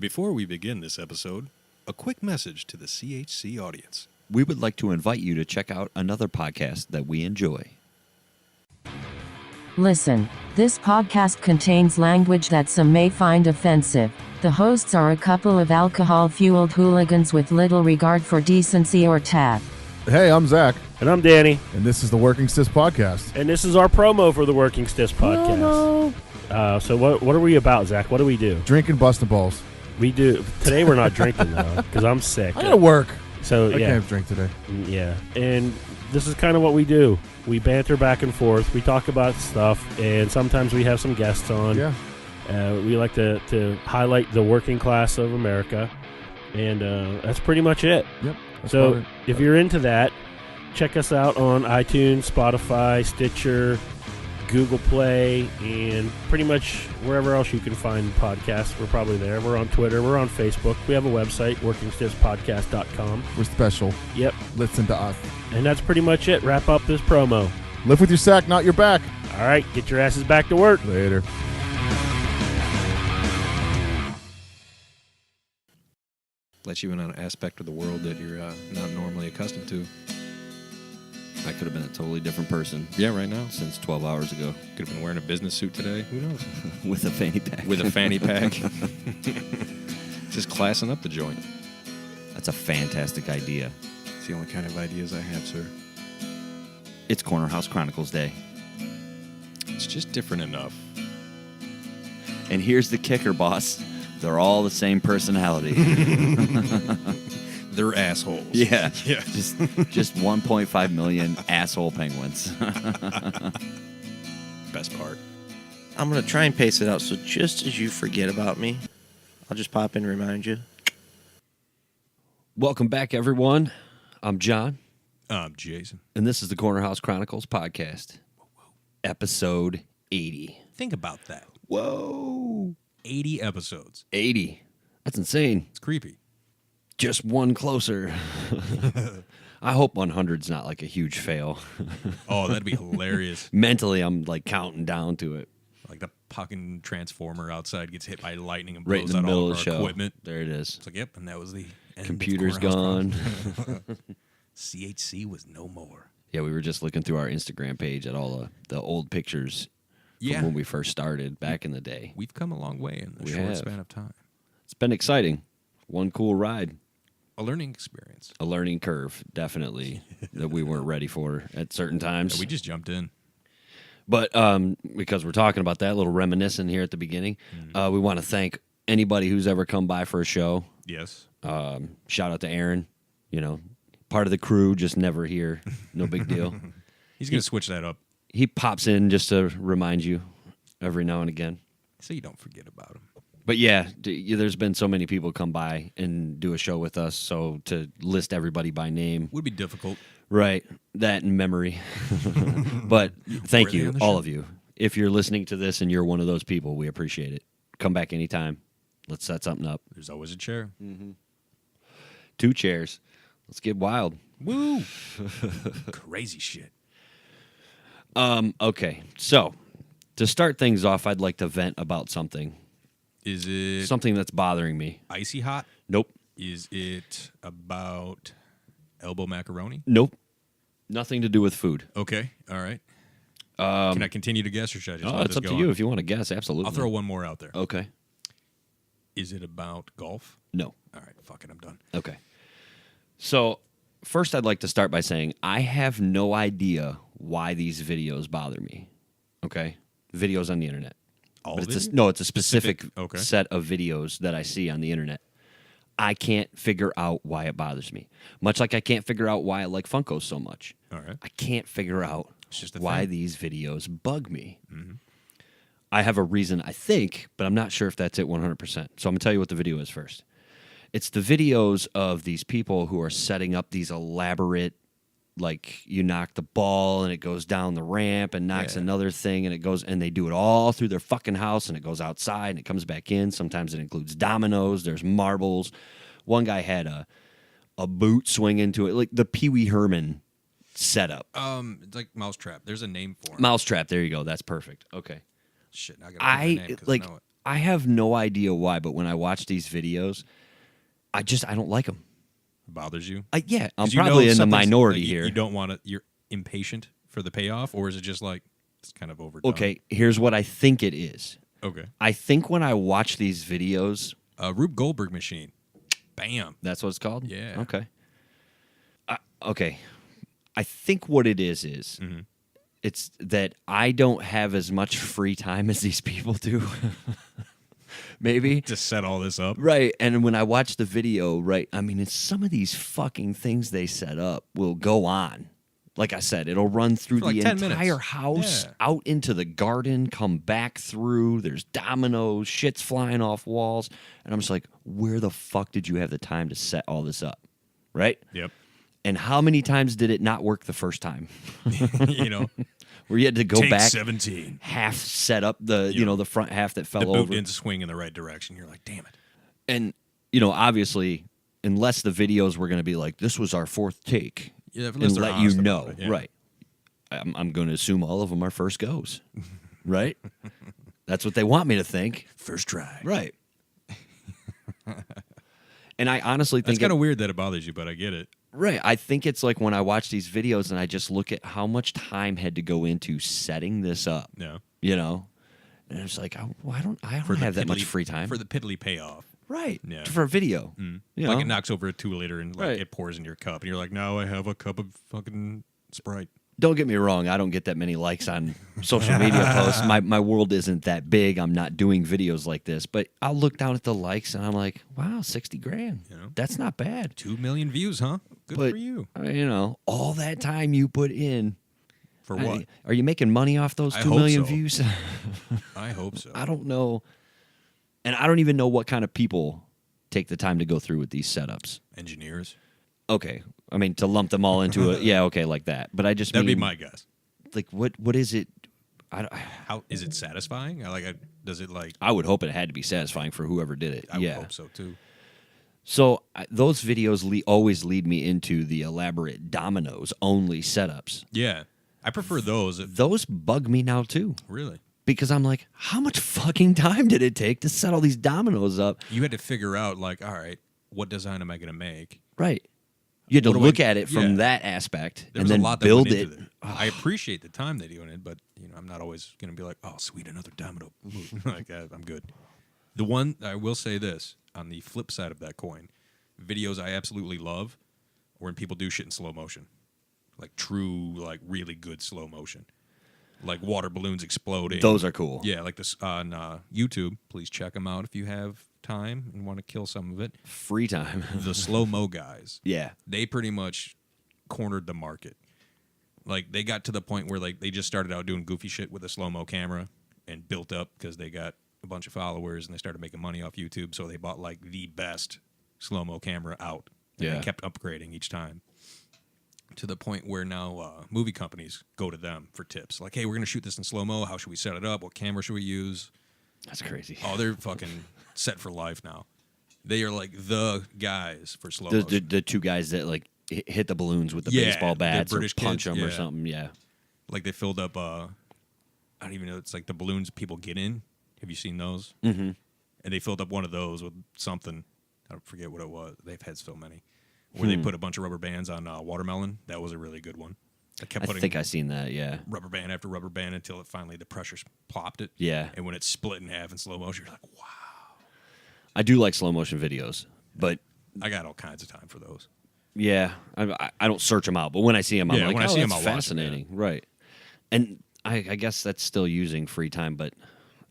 Before we begin this episode, a quick message to the CHC audience. We would like to invite you to check out another podcast that we enjoy. Listen, this podcast contains language that some may find offensive. The hosts are a couple of alcohol-fueled hooligans with little regard for decency or tact. Hey, I'm Zach. And I'm Danny. And this is the Working Stiffs Podcast. And this is our promo for the Working Stiffs Podcast. So what are we about, Zach? What do we do? Drinking busting balls. We do. Today we're not drinking, though, because I'm sick. I gotta work. So, I can't drink today. Yeah. And this is kind of what we do. We banter back and forth. We talk about stuff, and sometimes we have some guests on. Yeah. We like to highlight the working class of America, and that's pretty much it. Yep. So if you're into that, check us out on iTunes, Spotify, Stitcher, Google Play, and pretty much wherever else you can find podcasts. We're probably there. We're on Twitter. We're on Facebook. We have a website, workingstiffspodcast.com. We're special. Yep. Listen to us. And that's pretty much it. Wrap up this promo. Live with your sack, not your back. All right. Get your asses back to work. Later. Let you in on an aspect of the world that you're not normally accustomed to. I could have been a totally different person. Yeah, right now. Since 12 hours ago. Could have been wearing a business suit today. Who knows? With a fanny pack. With a fanny pack. Just classing up the joint. That's a fantastic idea. It's the only kind of ideas I have, sir. It's Corner House Chronicles Day. It's just different enough. And here's the kicker, boss. They're all the same personality. They're assholes. Yeah. Yeah. Just 1.5 million asshole penguins. Best part. I'm going to try and pace it out, so just as you forget about me, I'll just pop in and remind you. Welcome back, everyone. I'm John. I'm Jason. And this is the Corner House Chronicles Podcast. Episode 80. Think about that. Whoa. 80 episodes. 80. That's insane. It's creepy. Just one closer. I hope 100's not like a huge fail. Oh, that'd be hilarious. Mentally, I'm like counting down to it. Like the fucking transformer outside gets hit by lightning and Right in blows the out middle all of of the our show. equipment. There it is. It's like, yep, and that was the end. Computer's of Cornerhouse gone. Chronicles. CHC was no more. Yeah, we were just looking through our Instagram page at all the old pictures from when we first started back in the day. We've come a long way in a We short have. span of time. It's been exciting. One cool ride. A learning experience. A learning curve, definitely, that we weren't ready for at certain times. Yeah, we just jumped in. But because we're talking about that, a little reminiscent here at the beginning, we want to thank anybody who's ever come by for a show. Yes. Shout out to Aaron, part of the crew, just never here. No big deal. He's going to switch that up He pops in just to remind you every now and again. so you don't forget about him. But yeah, there's been so many people come by and do a show with us, so to list everybody by name Would be difficult. right, that in memory. But thank Were they you, on the all show? of you. If you're listening to this and you're one of those people, we appreciate it. Come back anytime. Let's set something up. There's always a chair. 2 chairs. Let's get wild. Woo! Crazy shit. Okay, so to start things off, I'd like to vent about something. Is it Something that's bothering me. icy hot? Nope. Is it about elbow macaroni? Nope. Nothing to do with food. Okay. All right. Can I continue to guess, or should I just let It's this up go to on? you if you want to guess. Absolutely. I'll throw one more out there. Okay. Is it about golf? No. All right. Fuck it. I'm done. Okay. So, first, I'd like to start by saying I have no idea why these videos bother me. Okay? Videos on the internet. All But of it's it? it's a specific Okay. set of videos that I see on the internet. I can't figure out why it bothers me. Much like I can't figure out why I like Funkos so much. All right. I can't figure out It's just a why thing. these videos bug me. I have a reason, I think, but I'm not sure if that's it 100%. So I'm going to tell you what the video is first. It's the videos of these people who are setting up these elaborate, like you knock the ball and it goes down the ramp and knocks another thing and it goes, and they do it all through their fucking house and it goes outside and it comes back in. Sometimes it includes dominoes, there's marbles. One guy had a boot swing into it, like the Pee Wee Herman setup. It's like mousetrap. There's a name for it. Mousetrap, there you go. That's perfect. Okay. Shit. I gotta think of the name 'cause I know it. I have no idea why, but when I watch these videos, I don't like them. Bothers you? Yeah, I'm 'Cause you know probably in the something's- minority like, here. You don't want to. You're impatient for the payoff, or is it just like it's kind of overdone? Okay, here's what I think it is. Okay. I think when I watch these videos, Rube Goldberg machine. Bam. that's what it's called? Yeah. Okay. Okay. I think what it is Mm-hmm. it's that I don't have as much free time as these people do. Maybe. To set all this up. Right. And when I watch the video, right, I mean, it's some of these fucking things they set up will go on. Like I said, it'll run through For like the 10 minutes. entire house, Yeah. out into the garden, come back through. There's dominoes, shit's flying off walls. And I'm just like, where the fuck did you have the time to set all this up? Right? Yep. And how many times did it not work the first time? You know, Where you had to go take back, 17. half set up the, Yeah. the front half that fell The boot over. didn't swing in the right direction. You're like, damn it. And, obviously, unless the videos were going to be like, this was our fourth take, Yeah, and let you know. Right. I'm going to assume all of them are first goes. Right? That's what they want me to think. First try. Right. And I honestly It's think kind of weird that it bothers you, but I get it. right. I think it's like when I watch these videos and I just look at how much time had to go into setting this up. No. And it's like, I don't have that much free time. For the piddly payoff. right. Yeah. For a video. Mm. You Like know? it knocks over a 2-liter and like Right. it pours in your cup. And you're like, now I have a cup of fucking Sprite. Don't get me wrong, I don't get that many likes on social media posts. My world isn't that big. I'm not doing videos like this, but I'll look down at the likes and I'm like, wow, 60 grand. You know? That's not bad. 2 million views, huh? Good But, for you. All that time you put in. For what? Are you making money off those I 2 hope million so. views? I hope so. I don't know. And I don't even know what kind of people take the time to go through with these setups. Engineers. Okay. I mean, to lump them all into a, yeah, okay, like that. But I just That'd mean, be my guess. like, what is it? How is it satisfying? Does it like? I would hope it had to be satisfying for whoever did it. I yeah. would hope so too. So those videos always lead me into the elaborate dominoes only setups. Yeah, I prefer those. Those bug me now too, Really, because I'm like, how much fucking time did it take to set all these dominoes up? you had to figure out like, all right, what design am I going to make? Right. You had to What do look I- at it from yeah. that aspect There and was then a lot that build went it. into I appreciate the time they do in it, but I'm not always going to be like, oh, sweet, another domino. Like I'm good. The one I will say this on the flip side of that coin, videos I absolutely love, are when people do shit in slow motion, like true, like really good slow motion, like water balloons exploding. Those are cool. Yeah, like this on YouTube. Please check them out if you have time and want to kill some of it. Free time. The slow-mo guys. Yeah. They pretty much cornered the market. Like they got to the point where like they just started out doing goofy shit with a slow-mo camera and built up because they got a bunch of followers and they started making money off YouTube. So they bought like the best slow-mo camera out. And Yeah. they kept upgrading each time. To the point where now movie companies go to them for tips. Like, hey, we're going to shoot this in slow-mo. How should we set it up? What camera should we use? That's crazy. Oh, they're fucking set for life now. They are like the guys for slow The, motion. the two guys that like hit the balloons with the Yeah, baseball the bats or British punch kids, them or yeah. something. Yeah. Like they filled up. I don't even know. It's like the balloons people get in. Have you seen those? Mm-hmm. And they filled up one of those with something. I don't forget what it was. They've had so many. Where they put a bunch of rubber bands on watermelon. That was a really good one. I kept I putting think I seen that. Yeah. rubber band after rubber band until it finally the pressure plopped it. Yeah. And when it split in half in slow motion, you're like, wow. I do like slow motion videos, but I got all kinds of time for those. yeah, I don't search them out. But when I see them, I'm Yeah, like, when I oh, see 'em, that's I'll watch 'em, fascinating. Right. And I guess that's still using free time, but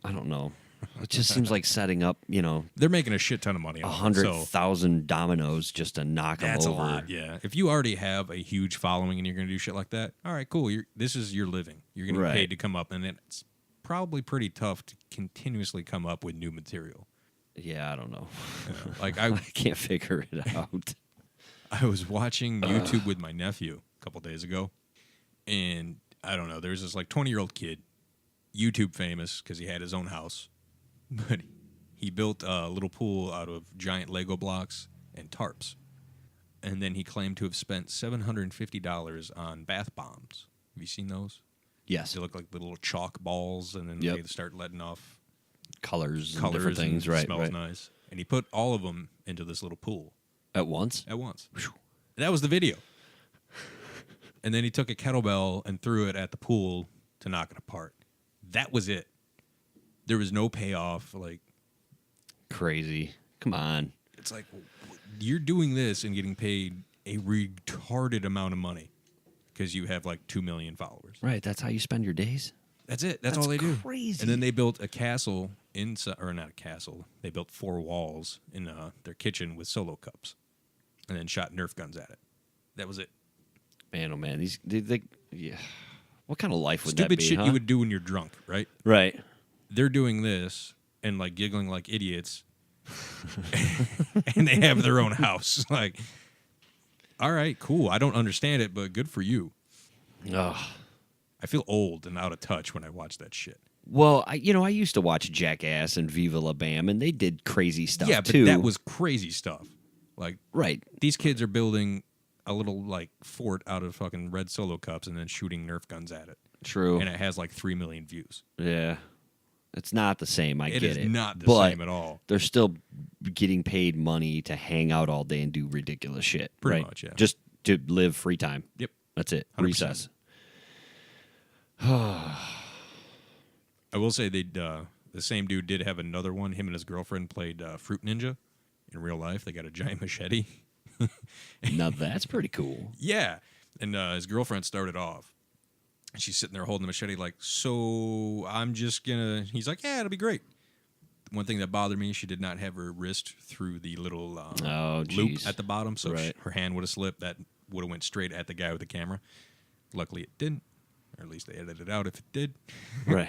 I don't know. It just seems like setting up, They're making a shit ton of money. 100,000 dominoes just to knock them That's over. a lot, yeah. If you already have a huge following and you're going to do shit like that, all right, cool. This is your living. You're going to Right. get paid to come up, and it's probably pretty tough to continuously come up with new material. Yeah, I don't know. Like I can't figure it out. I was watching YouTube with my nephew a couple days ago, and I don't know. There's this like 20-year-old kid, YouTube famous because he had his own house, but he built a little pool out of giant Lego blocks and tarps, and then he claimed to have spent $750 on bath bombs. Have you seen those? Yes. They look like the little chalk balls, and then Yep. they start letting off colors and colors different things, and right? smells right. nice. And he put all of them into this little pool At once? at once. That was the video. And then he took a kettlebell and threw it at the pool to knock it apart. That was it. There was no payoff. Like, Crazy. Come on. it's like you're doing this and getting paid a retarded amount of money because you have like 2 million followers. Right, that's how you spend your days? That's it. That's all they do. Crazy. And then they built a castle inside, or not a castle. They built 4 walls in their kitchen with solo cups, and then shot Nerf guns at it. That was it. Man, oh man, yeah. What kind of life would Stupid that be? shit huh? you would do when you're drunk, right? Right. They're doing this and like giggling like idiots, and they have their own house. Like, all right, cool. I don't understand it, but good for you. Ugh. I feel old and out of touch when I watch that shit. Well, I used to watch Jackass and Viva La Bam, and they did crazy stuff Yeah, but too. that was crazy stuff. Like, right. these kids are building a little like fort out of fucking red solo cups and then shooting Nerf guns at it. True. And it has like 3 million views. Yeah. It's not the same. I It get is it. not the But same at all. They're still getting paid money to hang out all day and do ridiculous shit. Pretty right? much, yeah. Just to live free time. Yep. That's it. 100%. Recess. I will say the same dude did have another one. Him and his girlfriend played Fruit Ninja in real life. They got a giant machete. Now that's pretty cool. Yeah. And his girlfriend started off. And she's sitting there holding the machete like, so I'm just going to... He's like, yeah, it'll be great. One thing that bothered me, she did not have her wrist through the little loop geez. at the bottom. So Right. her hand would have slipped. That would have went straight at the guy with the camera. Luckily, it didn't. Or at least they edited it out if it did. Right.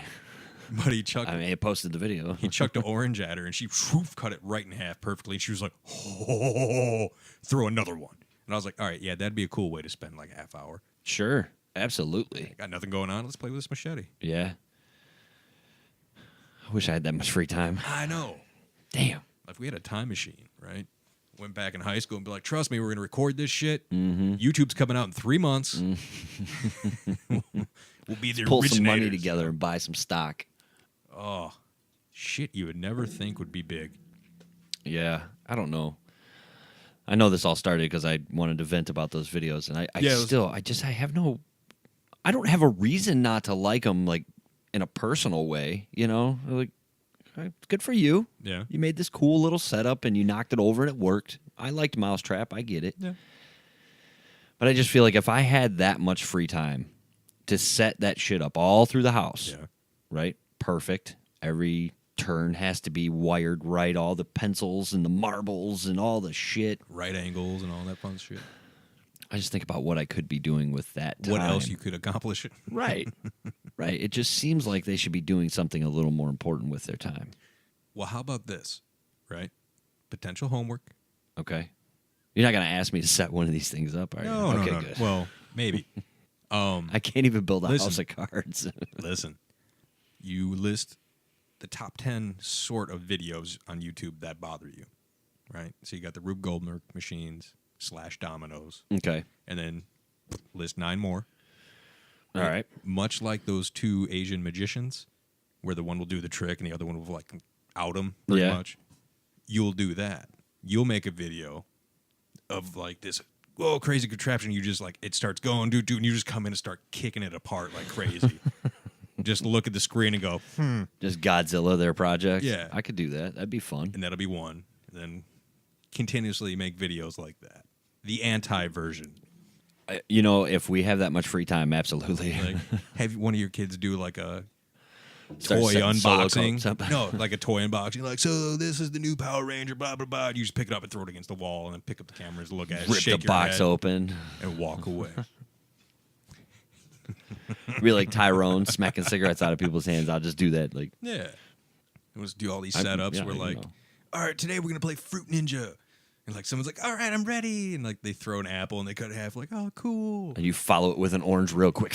But he chucked... I mean, it posted the video. He chucked an orange at her, and she whoof, cut it right in half perfectly. And she was like, oh, throw another one. And I was like, all right, yeah, that'd be a cool way to spend like a half hour. Sure. Absolutely. Got nothing going on. Let's play with this machete. Yeah. I wish I had that much free time. I know. Damn. If we had a time machine, right? Went back in high school and be like, trust me, we're going to record this shit. Mm-hmm. YouTube's coming out in 3 months. We'll be the Pull some money originators. together and buy some stock. Oh, shit you would never think would be big. Yeah. I don't know. I know this all started because I wanted to vent about those videos, and I don't have a reason not to like them, like in a personal way. Like, good for you. Yeah. You made this cool little setup and you knocked it over and it worked. I liked Mousetrap. I get it. Yeah. But I just feel like if I had that much free time to set that shit up all through the house, Yeah. right? Perfect. Every turn has to be wired right. All the pencils and the marbles and all the shit. Right angles and all that fun shit. I just think about what I could be doing with that time. What else you could accomplish? Right. Right. It just seems like they should be doing something a little more important with their time. Well, how about this, right? Potential homework. Okay. You're not going to ask me to set one of these things up, are you? No, okay, no. good. Well, maybe. I can't even build a Listen. house of cards. Listen, you list the top 10 sort of videos on YouTube that bother you, right? So you got the Rube Goldberg machines / dominoes, Okay. and then list 9 more. All right. Much like those 2 Asian magicians, where the one will do the trick and the other one will like out them pretty Yeah. much. You'll do that. You'll make a video of like this crazy contraption. You just like it starts going, and you just come in and start kicking it apart like crazy. Just look at the screen and go, Just Godzilla, their project. Yeah. I could do that. That'd be fun. and that'll be one. And then continuously make videos like that. The anti-version. If we have that much free time, absolutely. Like, have one of your kids do like a Start toy setting solo unboxing. cups up. No, like a toy unboxing. Like, so this is the new Power Ranger, blah, blah, blah. You just pick it up and throw it against the wall and then pick up the cameras, look at it, Rip shake the your box head, open. and walk away. Be like Tyrone smacking cigarettes out of people's hands. I'll just do that. Like, Yeah. And let's do all these I- setups yeah, where you like, know. all right, today we're going to play Fruit Ninja. And like someone's like, all right, I'm ready. And like they throw an apple and they cut it half like, oh, cool. and you follow it with an orange real quick.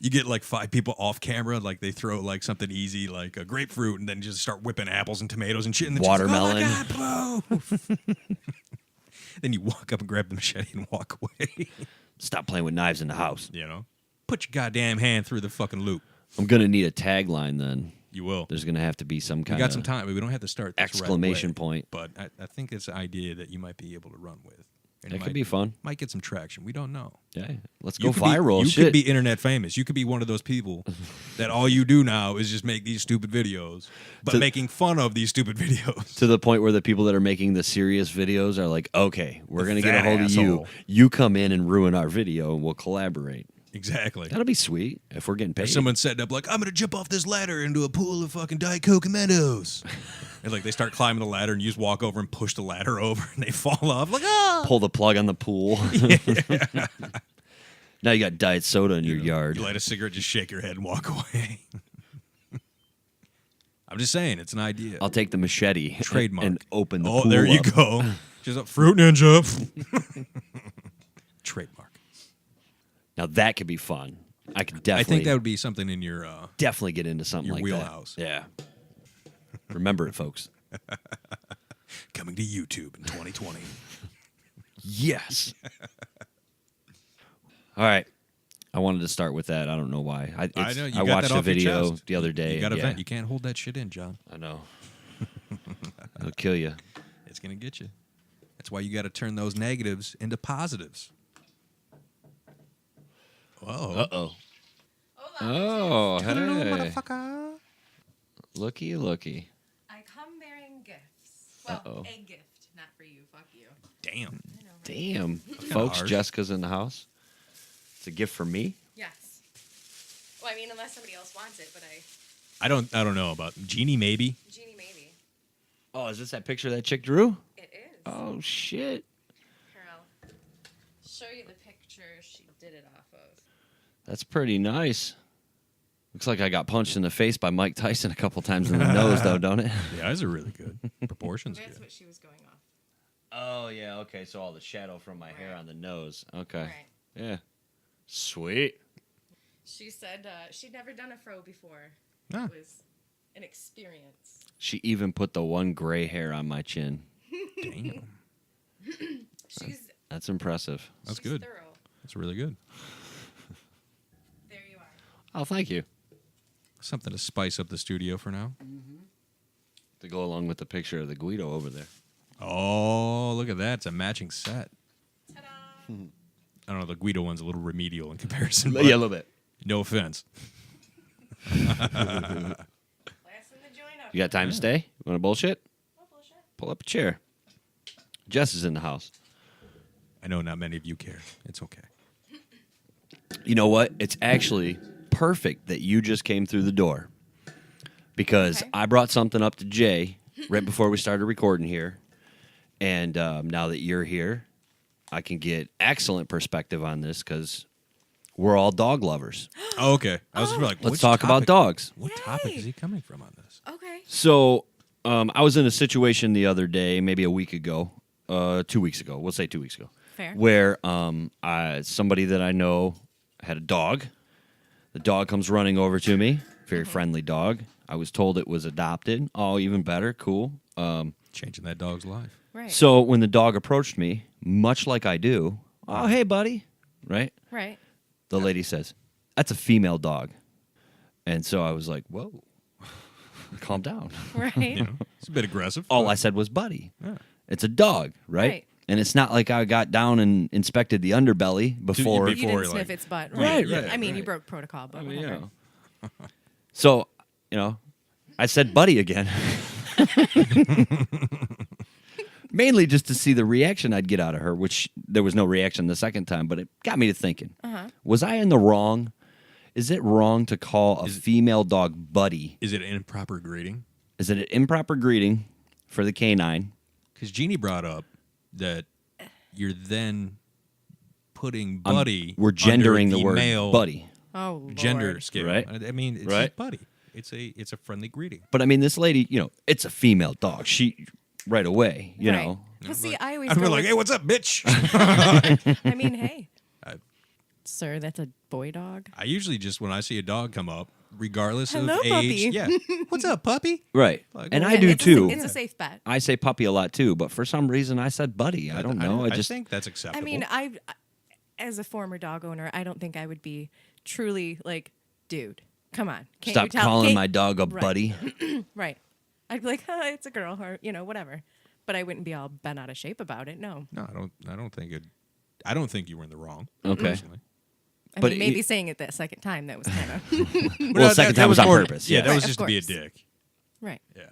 You get like 5 people off camera, like they throw like something easy, like a grapefruit, and then just start whipping apples and tomatoes and shit. And the chick's like, Watermelon. oh my God, then you walk up and grab the machete and walk away. Stop playing with knives in the house. You know, put your goddamn hand through the fucking loop. I'm going to need a tagline then. You will. There's going to have to be some We kind got of some time. We don't have to start this exclamation right away, point. But I think it's an idea that you might be able to run with. And That it could might be fun. Might get some traction. We don't know. Yeah, let's You go could viral. You Shit. could be internet famous. You could be one of those people that all you do now is just make these stupid videos, but making fun of these stupid videos. To the point where the people that are making the serious videos are like, okay, we're going to get a That hold of you. asshole. You come in and ruin our video, and we'll collaborate. Exactly. That'll be sweet if we're getting paid. If someone's setting up like, I'm going to jump off this ladder into a pool of fucking Diet Coke and Mentos. And like they start climbing the ladder and you just walk over and push the ladder over and they fall off. Like, ah! Pull the plug on the pool. Now you got diet soda in your yard. You light a cigarette, just shake your head and walk away. I'm just saying, it's an idea. I'll take the machete Trademark. and open the pool Oh, there you up. go. Just a Fruit Ninja. Trademark. Now that could be fun. I could I definitely think that would be something in your definitely get into something your like wheelhouse. that. Yeah. Remember it, folks. Coming to YouTube in 2020. Yes. All right. I wanted to start with that. I don't know why. I know, you I got watched that a off your video chest. the other day. You got to yeah, vent. You can't hold that shit in, John. I know. It'll kill you. It's going to get you. That's why you got to turn those negatives into positives. Whoa. Uh-oh. Oh, hey. Motherfucker. Looky. I come bearing gifts. Well, Uh-oh. a gift, not for you. Fuck you. Damn. Damn. Folks, harsh. Jessica's in the house. It's a gift for me. Yes. Well, I mean, unless somebody else wants it, but I don't know about Genie, maybe. Genie maybe. Oh, is this that picture that chick drew? It is. Oh, shit. Here, I'll show you the picture she did it off of. That's pretty nice. Looks like I got punched in the face by Mike Tyson a couple times in the nose, though, don't it? The eyes are really good. Proportions That's good. what she was going off. Oh, yeah, okay. So all the shadow from my hair Right. on the nose. Okay. Right. Yeah. Sweet. She said she'd never done a fro before. Ah. It was an experience. She even put the one gray hair on my chin. Damn. She's That's impressive. That's she's good. thorough. That's really good. There you are. Oh, thank you. Something to spice up the studio for now. To go along with the picture of the Guido over there. Oh, look at that. It's a matching set. Ta-da! I don't know. The Guido one's a little remedial in comparison. Yeah, But a little bit. no offense. Blasting the joint up. You got time to stay? You want to bullshit? Oh, bullshit. Pull up a chair. Jess is in the house. I know not many of you care. It's okay. You know what? It's actually perfect that you just came through the door because Okay. I brought something up to Jay right before we started recording here. And now that you're here, I can get excellent perspective on this because we're all dog lovers. Oh, okay. I was just like, Let's which talk about topic- dogs. What topic Yay. is he coming from on this? Okay. So I was in a situation the other day, maybe a week ago, 2 weeks ago. We'll say 2 weeks ago. Fair. Where somebody that I know had a dog. The dog comes running over to me. Very friendly dog. I was told it was adopted. Oh, even better. Cool. Changing that dog's life. Right. So when the dog approached me, much like I do, oh, hey, buddy, right? Right. The lady says, that's a female dog. And so I was like, whoa, calm down. Right. You know, it's a bit aggressive. All I said was buddy. Yeah. It's a dog, right? Right. And it's not like I got down and inspected the underbelly before. be- You Before, didn't sniff like- its butt. Right, right, I mean, you right. broke protocol, but I mean, whatever. you know. So, I said buddy again. Mainly just to see the reaction I'd get out of her, which there was no reaction the second time, but it got me to thinking. Was I in the wrong? Is it wrong to call a female dog buddy? Is it an improper greeting? Is it an improper greeting for the canine? Because Jeannie brought up that you're then putting buddy. We're gendering under the word male buddy. Oh, Lord. gender scale. Right. I mean, it's Right. just buddy. It's a friendly greeting. But I mean, this lady, it's a female dog. She, right away, you Right. know. Well, see, I always I'm go like, with- hey, what's up, bitch? I mean, hey. I- Sir, that's a boy dog. I usually just, when I see a dog come up, regardless Hello, of age, puppy. yeah, what's up, puppy? Right. Like, And well, I do it's too. It's a safe bet. I say puppy a lot too, but for some reason I said buddy. I don't know. I just think that's acceptable. I mean, as a former dog owner, I don't think I would be truly like, dude. Come on. Can't Stop you tell? calling my dog a Right. buddy. Right. I'd be like, it's a girl, or whatever. But I wouldn't be all bent out of shape about it. No. No, I don't think it. I don't think you were in the wrong. Okay. Personally. I But mean, maybe saying it the second time, that was kind of Well, the second time was on purpose. Yeah, Yeah. that Right, was of just to be a course. dick. right. Yeah.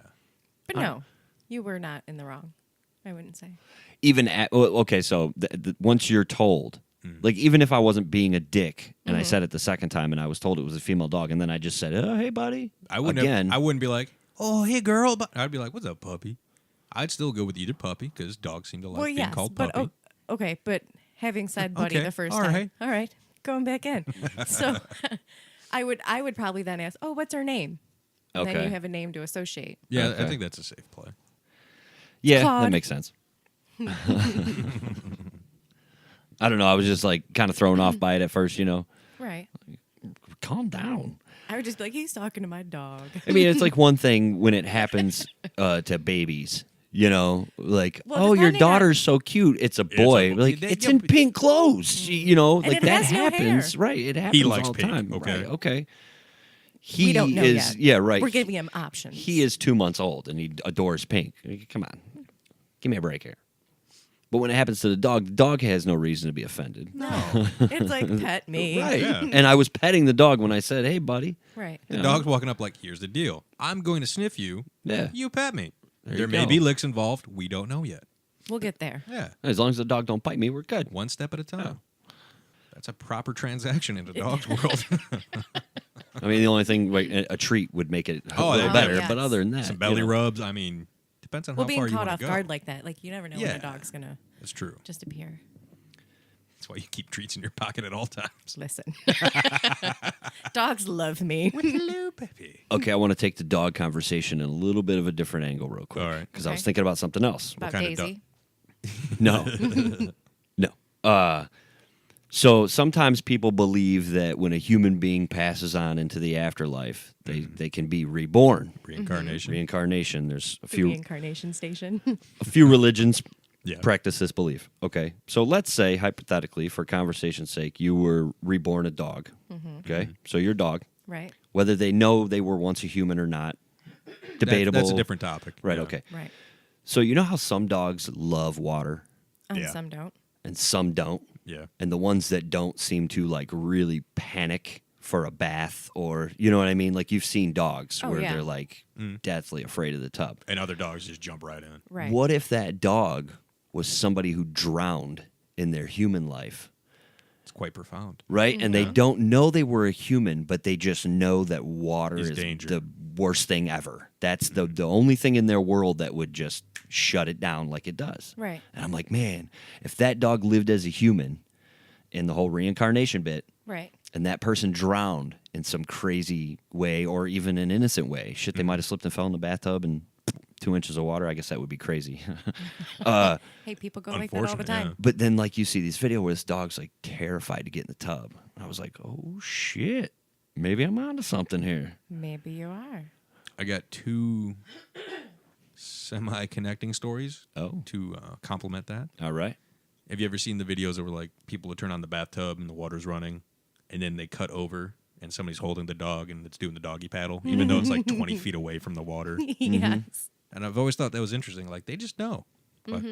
But no, you were not in the wrong. I wouldn't say. Even okay, so once you're told, like even if I wasn't being a dick and I said it the second time and I was told it was a female dog and then I just said, "Oh, hey, buddy," I wouldn't be like, "Oh, hey, girl." But I'd be like, "What's up, puppy?" I'd still go with either puppy because dogs seem to like Well, being yes, called but puppy. okay. But having said buddy Okay, the first all time, right. all right, going back in. So I would probably then ask, "Oh, what's her name?" And then Okay. you have a name to associate. Yeah, Okay. I think that's a safe play. Yeah, that Claude. makes sense. I don't know. I was just like kind of thrown off by it at first, you know. Right. Calm down. I would just be like, he's talking to my dog. I mean, it's like one thing when it happens to babies, you know, like, Well, oh, your depending on- daughter's so cute. It's a boy. Like, they- it's yeah, in but- pink clothes, you know, And like it that has no happens. hair. Right. It happens likes all the pink, time. okay. Right, okay. He We don't know is, yet. yeah, right. We're giving him options. He is 2 months old and he adores pink. Come on. Give me a break here. But when it happens to the dog has no reason to be offended. No. It's like, pet me. Right. Yeah. And I was petting the dog when I said, hey, buddy. Right. The dog's walking up like, "Here's the deal. I'm going to sniff you. Yeah. You pet me." There There you may go. be licks involved. We don't know yet. We'll get there. Yeah. As long as the dog don't bite me, we're good. One step at a time. That's a proper transaction in the dog's world. I mean, the only thing, like, a treat would make it a Oh, little yeah. better. Yes. But other than that, Some belly you know. rubs. I mean, depends on Well, how being far you caught want off to go. guard like that, like you never know when Yeah. a dog's gonna That's true. just appear. That's why you keep treats in your pocket at all times. Listen, dogs love me. Hello, Peppy. Okay, I want to take the dog conversation in a little bit of a different angle, real quick. All right. Because I was Okay. thinking about something else. About kind of Daisy. No. No. So sometimes people believe that when a human being passes on into the afterlife, they can be reborn. Reincarnation. Reincarnation. There's a The few reincarnation station. a few religions Yeah. practice this belief. Okay. So let's say, hypothetically, for conversation's sake, you were reborn a dog. Okay. So your dog, Right. whether they know they were once a human or not, debatable. That's a different topic. Right. Yeah. Okay. Right. So you know how some dogs love water And Yeah. some don't. and some don't? Yeah. And the ones that don't seem to like really panic for a bath, or you know what I mean? Like you've seen dogs Oh, where yeah. they're like deathly afraid of the tub. And other dogs just jump right in. Right. What if that dog was somebody who drowned in their human life, It's quite profound. right? And they don't know they were a human, but they just know that water Is is danger. the worst thing ever. That's the only thing in their world that would just shut it down like it does. Right. And I'm like, man, if that dog lived as a human in the whole reincarnation bit, Right. and that person drowned in some crazy way or even an innocent way, shit, they might have slipped and fell in the bathtub and 2 inches of water. I guess that would be crazy. Hey, people go like that all the Unfortunate, time. yeah. But then, like, you see these video where this dog's like terrified to get in the tub. I was like, oh shit, maybe I'm onto something here. Maybe you are. I got two semi-connecting stories Oh, to complement that. all right. Have you ever seen the videos where like people will turn on the bathtub and the water's running, and then they cut over and somebody's holding the dog and it's doing the doggy paddle, even though it's like 20 feet away from the water? Yes. And I've always thought that was interesting. Like they just know, like,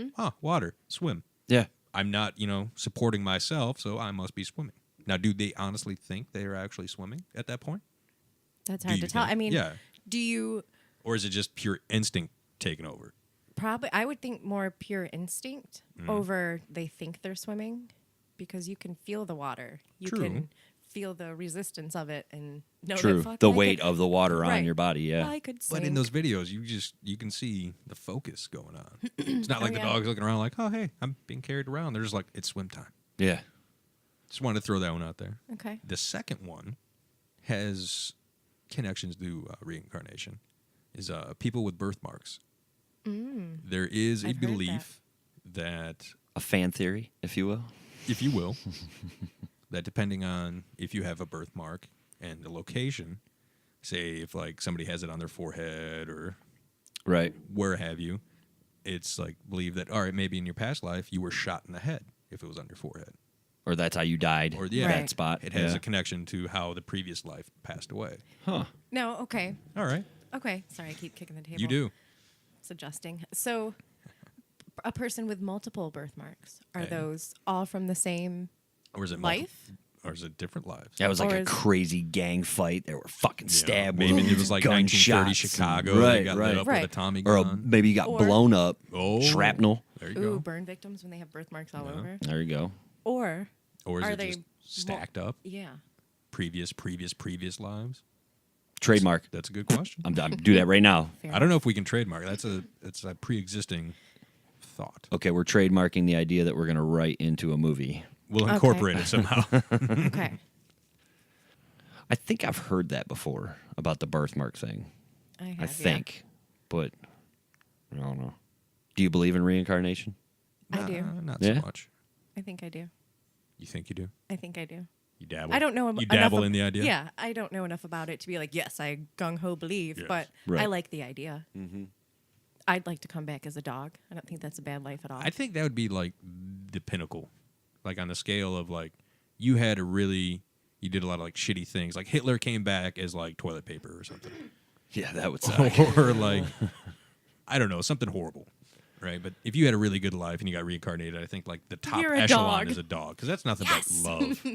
water, swim. Yeah. I'm not, supporting myself, so I must be swimming. Now, do they honestly think they are actually swimming at that point? That's Do hard you to tell. think? I mean, Yeah. do you Or is it just pure instinct taking over? probably, I would think more pure instinct over they think they're swimming because you can feel the water. You True. can feel the resistance of it and know True. that fuck, The I weight could, of the water on Right. your body. Yeah. I could But in sink. those videos, you can see the focus going on. It's not like the yeah. dog's looking around like, oh, hey, I'm being carried around. They're just like, it's swim time. Yeah. Just wanted to throw that one out there. Okay. The second one has connections to reincarnation. Is people with birthmarks. There is a I've heard that. belief that, A fan theory, if you will. if you will, that depending on if you have a birthmark and the location, say if like somebody has it on their forehead or Right. where have you, it's like believe that, all right, maybe in your past life you were shot in the head if it was on your forehead. Or that's how you died. Or yeah, that spot. It has a connection to how the previous life passed away. Huh. No, okay. All right. Okay. Sorry, I keep kicking the table. You do. It's adjusting. So, a person with multiple birthmarks, are Okay. those all from the same Or is it life? Or is it different lives? That was like Or a is- crazy gang fight. They were fucking stabbed. Maybe wounds, it was like 1930 gunshots, Chicago. and- They Right, got right. lit up with a Right. Tommy Or gun. maybe you got Or- blown up. Oh. Shrapnel. There you Ooh, go. burn victims when they have birthmarks all over? There you go. Or Or is are it they just stacked up? yeah. Previous lives? Trademark. That's a good question. I'm do that right now. Fair I don't know if we can trademark. It's a pre-existing thought. Okay, we're trademarking the idea that we're going to write into a movie. We'll Okay. incorporate it somehow. Okay. I think I've heard that before about the birthmark thing. I have, I think, but I don't know. Do you believe in reincarnation? I do. Not Yeah? so much. I think I do. You think you do? I think I do. You dabble. I don't know. You enough dabble ab- in the idea. Yeah, I don't know enough about it to be like, yes, I gung ho believe, Yes. but Right. I like the idea. Mm-hmm. I'd like to come back as a dog. I don't think that's a bad life at all. I think that would be like the pinnacle, like on the scale of like you did a lot of like shitty things. Like Hitler came back as like toilet paper or something, Yeah, that would suck. or like I don't know, something horrible, right? But if you had a really good life and you got reincarnated, I think like the top You're a echelon dog. is a dog because that's nothing Yes. but love.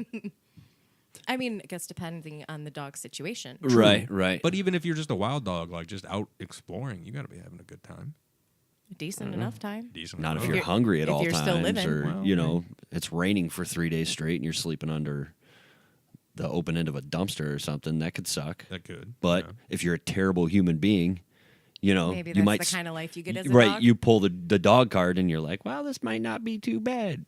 I mean, I guess depending on the dog's situation. Right, right. But even if you're just a wild dog, like just out exploring, you got to be having a good time. A decent enough time. Decent. Not if enough. you're you're- hungry at if all you're times, still living. or Well, you know, it's raining for 3 days straight, and you're sleeping under the open end of a dumpster or something. That could suck. That could. But yeah. if you're a terrible human being, you know, Maybe you that's might the kind of life you get as a right. dog. You pull the dog card, and you're like, well, this might not be too bad.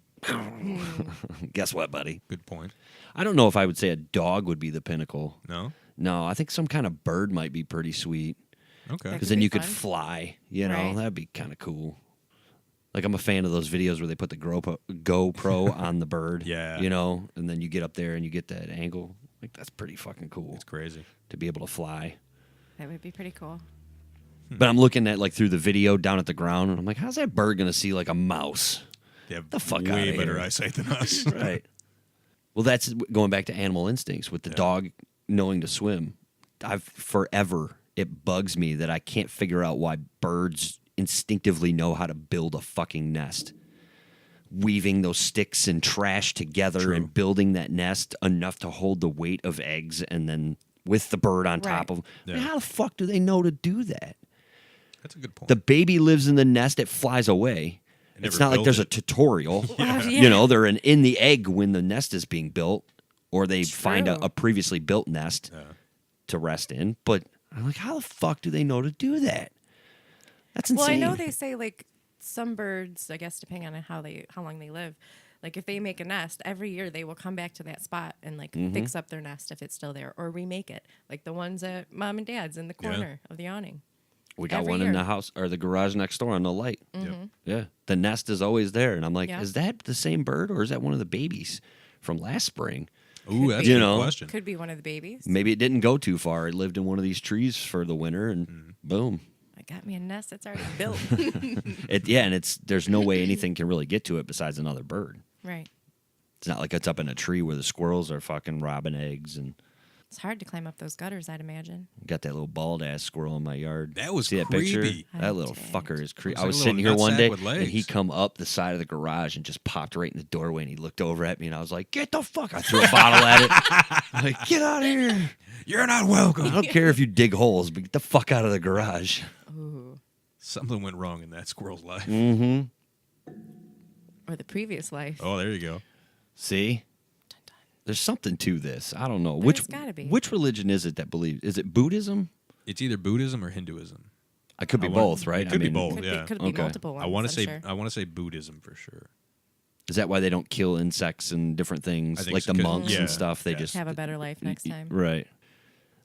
Guess what, buddy? Good point. I don't know if I would say a dog would be the pinnacle. No. No, I think some kind of bird might be pretty sweet. Okay. That Because could then be you could fun. fly, you know, Right. that'd be kind of cool. Like I'm a fan of those videos where they put the GoPro on the bird, Yeah. you know, and then you get up there and you get that angle. Like that's pretty fucking cool It's crazy. to be able to fly. That would be pretty cool. But I'm looking at like through the video down at the ground, and I'm like, how's that bird gonna see like a mouse? They have The fuck way outta better here. eyesight than us. Right. Well, that's going back to animal instincts with the dog knowing to swim. It bugs me that I can't figure out why birds instinctively know how to build a fucking nest. Weaving those sticks and trash together True. and building that nest enough to hold the weight of eggs, and then with the bird on top Right. of Yeah. I mean, how the fuck do they know to do that? That's a good point. The baby lives in the nest, it flies away. They It's never not like built there's a it. tutorial. Yeah. You know, they're in the egg when the nest is being built, or they find True. a previously built nest Yeah. to rest in. But I'm like, how the fuck do they know to do that? That's Well, I insane. know they say like some birds, I guess depending on how long they live, like if they make a nest every year, they will come back to that spot and like Mm-hmm. fix up their nest if it's still there, or remake it, like the ones at mom and dad's in the Yeah. corner of the awning. We got every one in year. the house or the garage next door on the light. Yep. Yeah, the nest is always there, and I'm like, Yeah. is that the same bird or is that one of the babies from last spring? Ooh, that's be. a You good know. question. Could be one of the babies. Maybe it didn't go too far. It lived in one of these trees for the winter, and boom. I got me a nest that's already built. And there's no way anything can really get to it besides another bird. Right. It's not like it's up in a tree where the squirrels are fucking robbing eggs, and It's hard to climb up those gutters, I'd imagine. got that little bald ass squirrel in my yard. That was See that picture? creepy. I That little did. fucker is creepy. Looks I like was a sitting little here one nutsack day, with and he legs. come up the side of the garage and just popped right in the doorway, and he looked over at me, and I was like, "Get the fuck!" I threw a bottle at it. I'm like, "Get out of here! You're not I welcome. don't care if you dig holes, but get the fuck out of the garage." Ooh. Something went wrong in that squirrel's life. Mm-hmm. Or the previous life. Oh, there you go. See, there's something to this. I don't know There's gotta be. which religion is it that believes? Is it Buddhism? It's either Buddhism or Hinduism. I could be I want- both, right? it could I be mean, both. Could yeah. be, could be Okay. multiple ones. I want to say sure. I want to say Buddhism for sure. Is that why they don't kill insects and different things I think like so, the 'cause- monks yeah, and stuff? They yeah. just Have a better life next time. Right.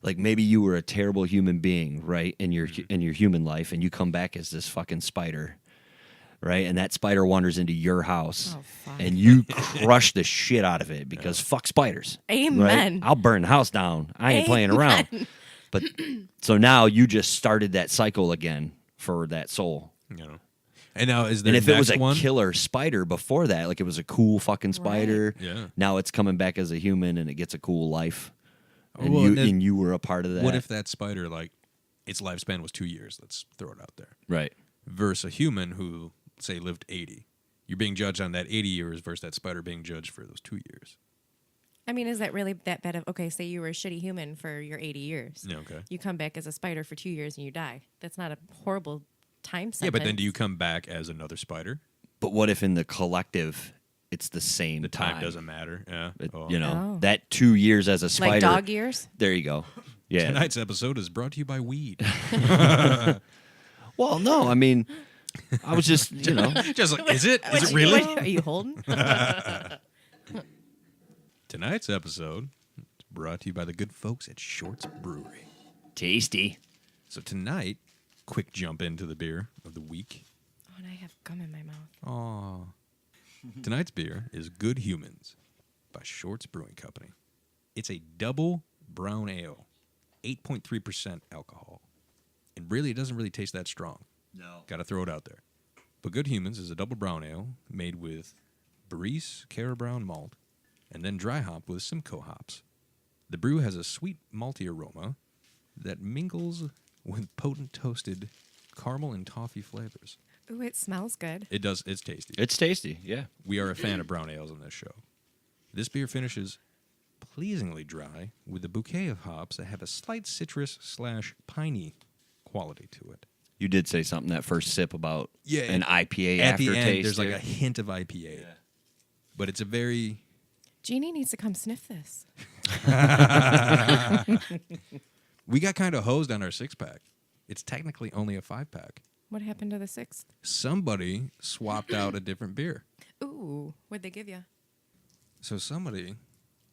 Like maybe you were a terrible human being, right, in your human life, and you come back as this fucking spider, right? And that spider wanders into your house, Oh, fuck. and you crush the shit out of it because fuck spiders. Right? Amen. I'll burn the house down. I ain't playing around. But so now you just started that cycle again for that soul. You know, And now is there And if it was a one? killer spider before that, like it was a cool fucking spider, Yeah. now it's coming back as a human and it gets a cool life. And, Well, you, then- and you were a part of that. What if that spider, like, its lifespan was 2 years? Let's throw it out there. Right. Versus a human who, say, lived 80. You're being judged on that 80 years versus that spider being judged for those 2 years. I mean, is that really that bad of? Okay, say you were a shitty human for your 80 years. Yeah, okay. You come back as a spider for 2 years and you die. That's not a horrible time sentence. Yeah, but then do you come back as another spider? But what if in the collective it's the same The time doesn't matter. Yeah. Oh. You know, Oh. that 2 years as a spider. like dog years? There you go. Yeah. Tonight's episode is brought to you by weed. Well, no, I mean, I was just, you know. Just like, is it? Is it really? Are you holding? Tonight's episode is brought to you by the good folks at Shorts Brewery. Tasty. So tonight, quick jump into the beer of the week. Oh, and I have gum in my mouth. Aw. Tonight's beer is Good Humans by Shorts Brewing Company. It's a double brown ale, 8.3% alcohol. And really, it doesn't really taste that strong. No. Got to throw it out there. But Good Humans is a double brown ale made with Barrice Cara Brown malt and then dry hopped with Simcoe hops. The brew has a sweet malty aroma that mingles with potent toasted caramel and toffee flavors. Ooh, it smells good. It does. It's tasty. It's tasty, yeah. We are a fan of brown ales on this show. This beer finishes pleasingly dry with a bouquet of hops that have a slight citrus/piney quality to it. You did say something that first sip about an IPA At the aftertaste. end, there's like there. a hint of IPA. But it's a very... Jeannie needs to come sniff this. We got kind of hosed on our 6-pack. It's technically only a 5-pack. What happened to the 6th? Somebody swapped out a different beer. Ooh, what'd they give you? So somebody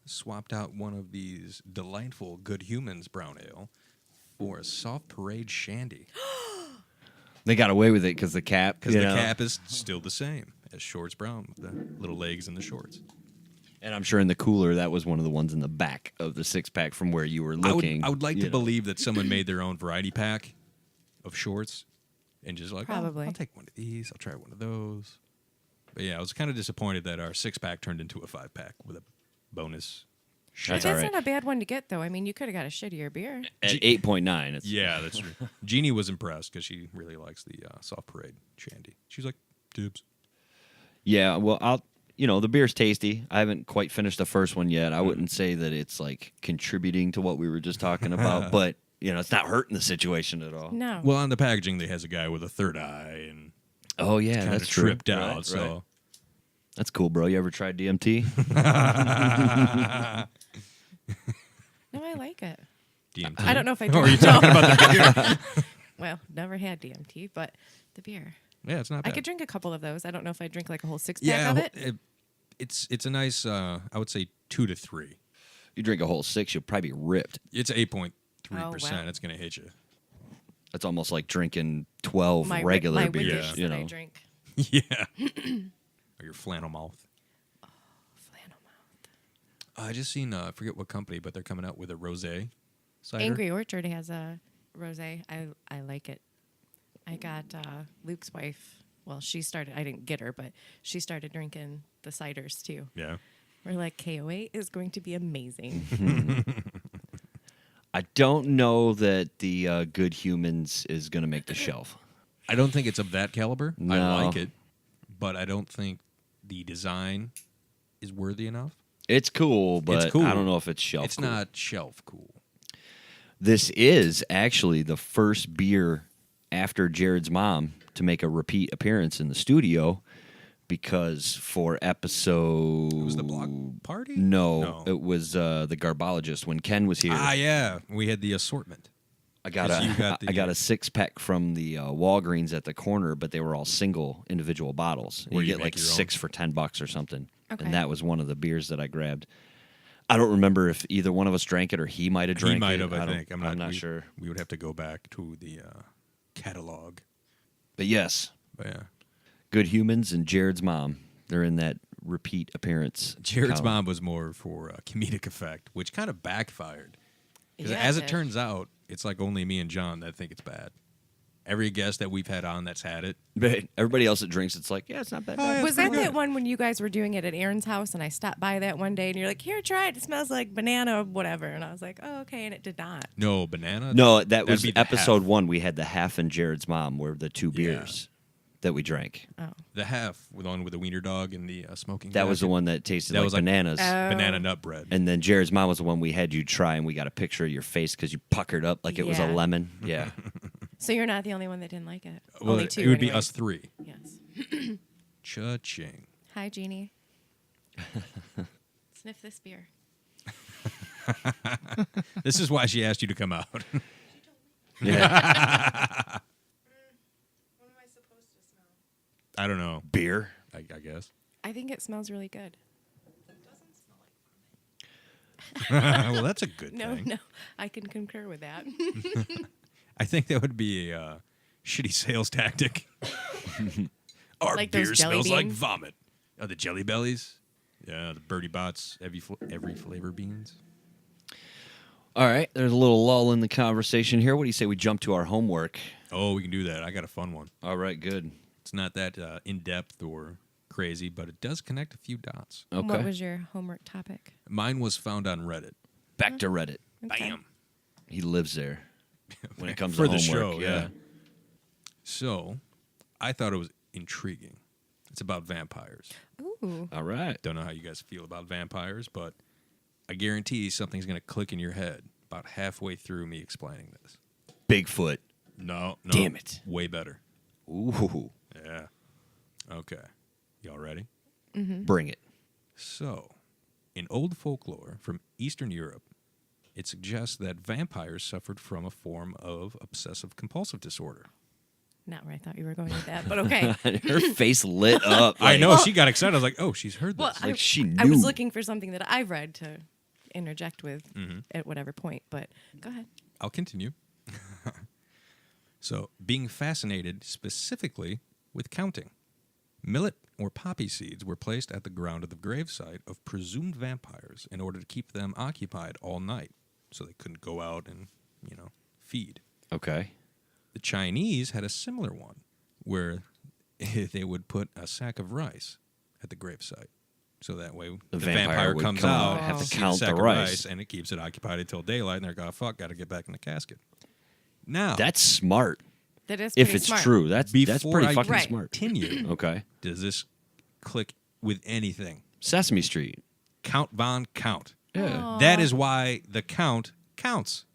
swapped out one of these delightful Good Humans brown ale for a soft parade shandy. They got away with it because the cap. Because the cap is still the same as Shorts Brown, with the little legs and the shorts. And I'm sure in the cooler, that was one of the ones in the back of the 6-pack from where you were looking. I would like to you know. believe that someone made their own variety pack of shorts and just like, Probably. I'll take one of these. I'll try one of those. But yeah, I was kind of disappointed that our 6-pack turned into a 5-pack with a bonus. That's That's all right. not a bad one to get, though. I mean, you could have got a shittier beer. At 8.9. It's, Yeah, that's true. Jeannie was impressed because she really likes the soft parade shandy. She's like, dibs. Yeah, well, the beer's tasty. I haven't quite finished the first one yet. I wouldn't say that it's like contributing to what we were just talking about, but it's not hurting the situation at all. No. Well, on the packaging, they has a guy with a third eye and Oh yeah, kind of that's true. tripped out. Right, so right. That's cool, bro. You ever tried DMT? No, I like it. DMT. I don't know if I Oh, are drink you talking about the beer? Well, never had DMT, but the beer. Yeah, it's not I bad. could drink a couple of those. I don't know if I drink like a whole 6-pack Yeah, of it. it's a nice. I would say 2 to 3. You drink a whole 6, you'll probably be ripped. It's 8.3%. Oh, wow. It's gonna hit you. That's almost like drinking 12 my regular my beers. Wiggish You that I know, drink. Yeah. Or your flannel mouth. Flannel mouth. I just seen. I forget what company, but they're coming out with a rosé cider. Angry Orchard has a rosé. I like it. I got Luke's wife. Well, she started. I didn't get her, but she started drinking the ciders too. Yeah. We're like, KO8 is going to be amazing. I don't know that the Good Humans is going to make the shelf. I don't think it's of that caliber. I No. like it, but I don't think the design is worthy enough. It's cool, but It's cool. I don't know if it's shelf. It's cool. not shelf cool. This is actually the first beer after Jared's mom to make a repeat appearance in the studio, because for episode... It was the block party? No, it was the Garbologist when Ken was here. Ah, yeah. We had the assortment. I got 'cause you got I got a 6-pack from the Walgreens at the corner, but they were all single individual bottles. Where You you get make like your own? 6 for $10 or something. Okay. And that was one of the beers that I grabbed. I don't remember if either one of us drank it or he might have drank it. He might have, I don't- think. I'm not sure. We would have to go back to the catalog. But yes, But yeah. Good Humans and Jared's mom. They're in that repeat appearance. Jared's column. mom was more for comedic effect, which kind of backfired. 'Cause Yeah, as it did. turns out, it's like only me and John that think it's bad. Every guest that we've had on that's had it. But everybody else that drinks, it's like, yeah, it's not bad. Was that that one when you guys were doing it at Aaron's house and I stopped by that one day and you're like, here, try it. It smells like banana or whatever. And I was like, oh, okay. And it did not. No, banana? No, that That'd was be the episode half. 1. We had the half and Jared's mom were the 2 beers that we drank. Oh. The half, the one with the wiener dog and the smoking That was the jacket. one that tasted That like was like- bananas. Banana nut bread. And then Jared's mom was the one we had you try, and we got a picture of your face because you puckered up like it was a Yeah. lemon. Yeah. So you're not the only one that didn't like it. Well, Only 2. it would be anyway. us 3. Yes. Cha-ching. Hi, Jeannie. Sniff this beer. This is why she asked you to come out. Yeah. What am I supposed to smell? I don't know. Beer. I guess. I think it smells really good. It doesn't smell like Well, that's a good No, thing. no. I can concur with that. I think that would be a shitty sales tactic. Our Like those beer jelly smells like beans? vomit. Oh, the Jelly Bellies? Yeah, the Birdie Bots, every flavor beans. All right. There's a little lull in the conversation here. What do you say we jump to our homework? Oh, we can do that. I got a fun one. All right. Good. It's not that in-depth or crazy, but it does connect a few dots. Okay. What was your homework topic? Mine was found on Reddit. Back to Reddit. Okay. Bam. He lives there when it comes For to the homework. show, yeah. So, I thought it was intriguing. It's about vampires. Ooh. All right. Don't know how you guys feel about vampires, but I guarantee something's going to click in your head about halfway through me explaining this. Bigfoot. No. Damn it. Way better. Ooh. Yeah. Okay. Y'all ready? Bring it. So, in old folklore from Eastern Europe, it suggests that vampires suffered from a form of obsessive-compulsive disorder. Not where I thought you were going with that, but okay. Her face lit up. I like- know. She got excited. I was like, oh, she's heard this. Well, Like she I was knew. looking for something that I've read to interject with at whatever point, but go ahead. I'll continue. So, being fascinated specifically with counting. Millet or poppy seeds were placed at the ground of the gravesite of presumed vampires in order to keep them occupied all night so they couldn't go out and, feed. Okay. The Chinese had a similar one where they would put a sack of rice at the gravesite. So that way The the vampire vampire would comes come out, and have to sees count sack the of rice. and it keeps it occupied until daylight, and they're like, oh, fuck, got to get back in the casket. Now, That's smart. That is If pretty it's smart. true, that's before pretty I fucking Right. smart. continue, Okay. does this click with anything? Sesame Street. Count Von Count. Yeah. That is why the count counts.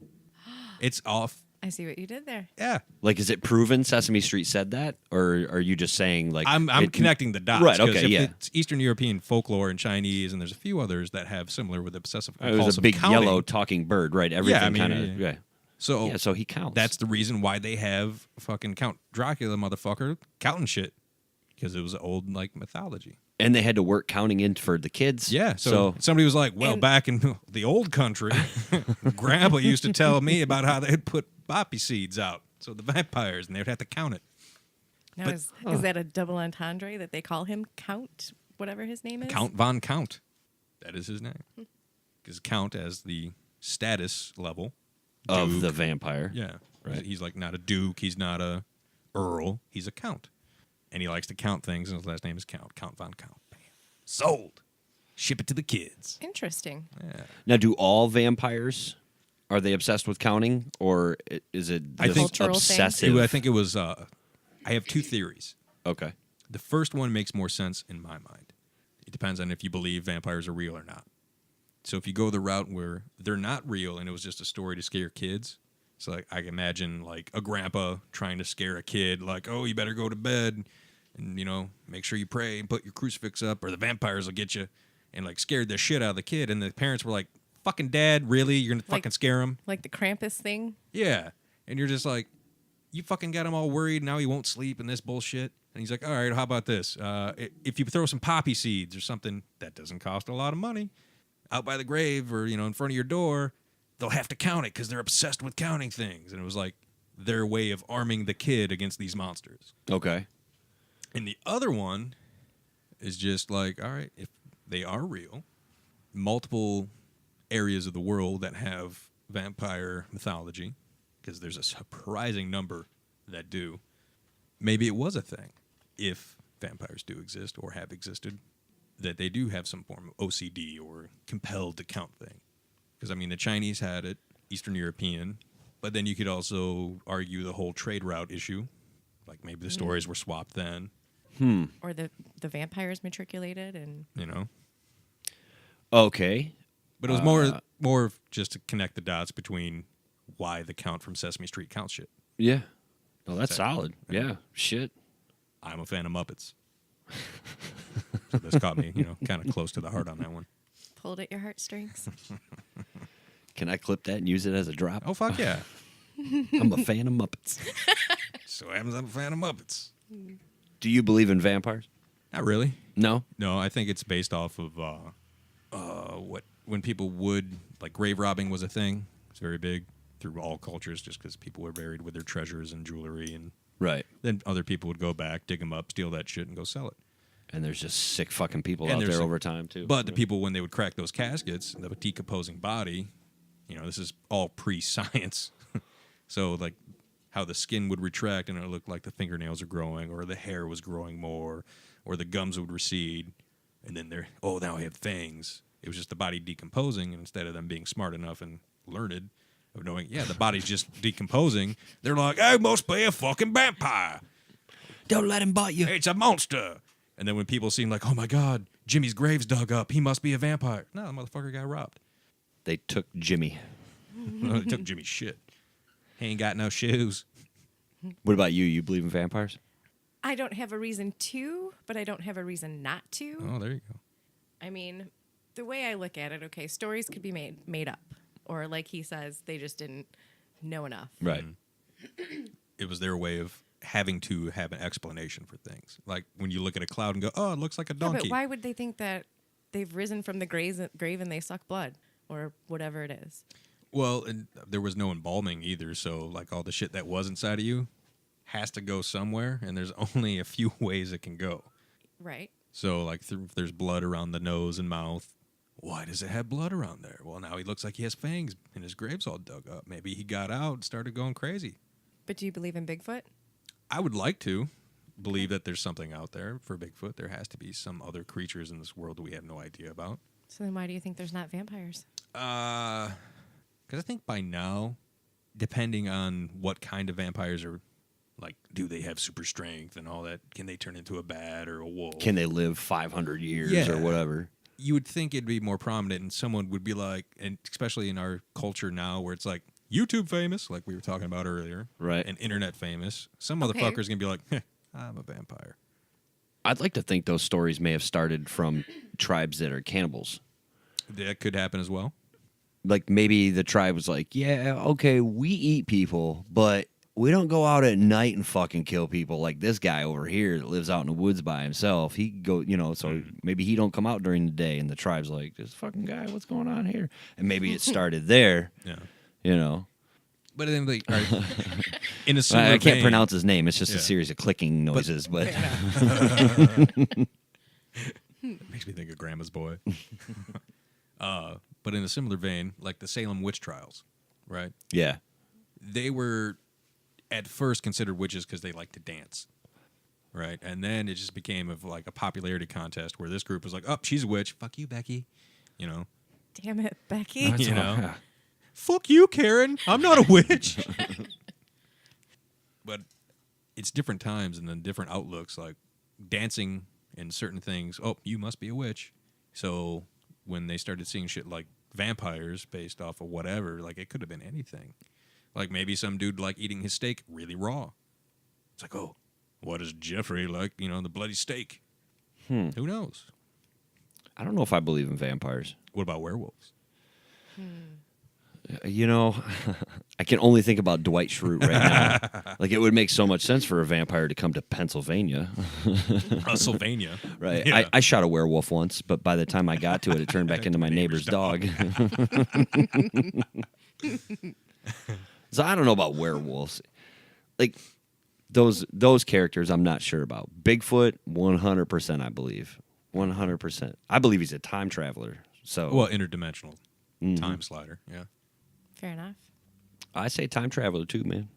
It's off. I see what you did there. Yeah. Like, is it proven Sesame Street said that, or are you just saying like I'm it- connecting the dots. Right, 'cause okay, if yeah. It's Eastern European folklore and Chinese, and there's a few others that have similar with obsessive It was a compulsive big counting. yellow talking bird, right? Everything I mean, kind of yeah. So, yeah. So he counts. that's the reason why they have fucking Count Dracula, motherfucker, counting shit. Because it was old, mythology. and they had to work counting in for the kids. Yeah, so somebody was like, well, And- back in the old country, Grandpa used to tell me about how they'd put poppy seeds out. So the vampires, and they'd have to count it. Now, But- is that a double entendre that they call him Count, whatever his name is? Count Von Count. That is his name. Because Count as the status level. of Duke. the vampire. Yeah. Right. He's like not a duke. He's not a earl. He's a count. And he likes to count things, and his last name is Count. Count Von Count. Bam. Sold. Ship it to the kids. Interesting. Yeah. Now, do all vampires are they obsessed with counting, or is it I just think- Cultural thing? obsessive? I think it was, I have two theories. Okay. The first one makes more sense in my mind. It depends on if you believe vampires are real or not. So if you go the route where they're not real and it was just a story to scare kids, so I can imagine like a grandpa trying to scare a kid, like, oh, you better go to bed and, make sure you pray and put your crucifix up or the vampires will get you, and like scared the shit out of the kid. And the parents were like, fucking dad, really? You're going to Like- fucking scare him? Like the Krampus thing? Yeah. And you're just like, you fucking got him all worried. Now he won't sleep and this bullshit. And he's like, all right, how about this? If you throw some poppy seeds or something that doesn't cost a lot of money out by the grave or, in front of your door, they'll have to count it because they're obsessed with counting things. And it was like their way of arming the kid against these monsters. Okay. And the other one is just like, all right, if they are real, multiple areas of the world that have vampire mythology, because there's a surprising number that do. Maybe it was a thing, if vampires do exist or have existed, that they do have some form of OCD or compelled to count thing. Because, I mean, the Chinese had it, Eastern European, but then you could also argue the whole trade route issue. Like maybe the stories were swapped then. Or the vampires matriculated and... You know? Okay. But it was more of just to connect the dots between why the count from Sesame Street counts shit. Yeah. Well, that's solid. Yeah. Shit. I'm a fan of Muppets. So this caught me, kind of close to the heart on that one. Pulled at your heartstrings. Can I clip that and use it as a drop? Oh, fuck yeah. I'm a fan of Muppets. So happens I'm a fan of Muppets. Do you believe in vampires? Not really. No? No, I think it's based off of when people would, like grave robbing was a thing. It's very big through all cultures just because people were buried with their treasures and jewelry. And Right. then other people would go back, dig them up, steal that shit, and go sell it. And there's just sick fucking people And out there's there sick- over time, too. But the people, when they would crack those caskets, the decomposing body, this is all pre-science. So, like, how the skin would retract and it looked like the fingernails are growing or the hair was growing more or the gums would recede. And then now I have fangs. It was just the body decomposing, and instead of them being smart enough and learned of knowing, the body's just decomposing, they're like, I must be a fucking vampire. Don't let him bite you. It's a monster. And then when people seem like, oh my God, Jimmy's grave's dug up, he must be a vampire. No, the motherfucker got robbed. They took Jimmy. They took Jimmy's shit. He ain't got no shoes. What about you? You believe in vampires? I don't have a reason to, but I don't have a reason not to. Oh, there you go. I mean, the way I look at it, okay, stories could be made up. Or like he says, they just didn't know enough. Right. It was their way of having to have an explanation for things. Like when you look at a cloud and go, oh, it looks like a Yeah, donkey. but why would they think that they've risen from the grave and they suck blood? Or whatever it is. Well, and there was no embalming either, so like all the shit that was inside of you has to go somewhere, and there's only a few ways it can go. Right. So like if there's blood around the nose and mouth, why does it have blood around there? Well, now he looks like he has fangs and his grave's all dug up. Maybe he got out and started going crazy. But do you believe in Bigfoot? I would like to believe that there's something out there for Bigfoot. There has to be some other creatures in this world that we have no idea about. So then why do you think there's not vampires? Because I think by now, depending on what kind of vampires are, like, do they have super strength and all that? Can they turn into a bat or a wolf? Can they live 500 years Yeah. or whatever? You would think it'd be more prominent, and someone would be like, and especially in our culture now, where it's like YouTube famous, like we were talking about earlier, Right. and internet famous. Some Okay. motherfucker's gonna be like, I'm a vampire. I'd like to think those stories may have started from tribes that are cannibals. That could happen as well. Like maybe the tribe was like, yeah, okay, we eat people, but we don't go out at night and fucking kill people like this guy over here that lives out in the woods by himself. He go, so maybe he don't come out during the day, and the tribe's like, this fucking guy, what's going on here? And maybe it started there, Yeah. But then, like, all right, in a similar I can't vein- pronounce his name. It's just Yeah. a series of clicking noises, but Makes me think of Grandma's Boy. But in a similar vein, like the Salem witch trials, right? yeah. They were at first considered witches because they like to dance, right? And then it just became of like a popularity contest where this group was like, "Oh, she's a witch. Fuck you, Becky." You know, Damn it, Becky. you know, fuck you, Karen. I'm not a witch. But it's different times and then different outlooks. Like dancing and certain things. Oh, you must be a witch. So when they started seeing shit like vampires based off of whatever, like it could have been anything. Like maybe some dude like eating his steak really raw. It's like, oh, what is Jeffrey like? You know, the bloody steak. Who knows? I don't know if I believe in vampires. What about werewolves? I can only think about Dwight Schrute right now. Like, it would make so much sense for a vampire to come to Pennsylvania. Sylvania. Right. Yeah. I shot a werewolf once, but by the time I got to it, it turned back into my neighbor's dog. So I don't know about werewolves. Like, those characters I'm not sure about. Bigfoot, 100% I believe. 100%. I believe he's a time traveler. So Well, interdimensional time slider. Yeah. Fair enough. I say time traveler too, man.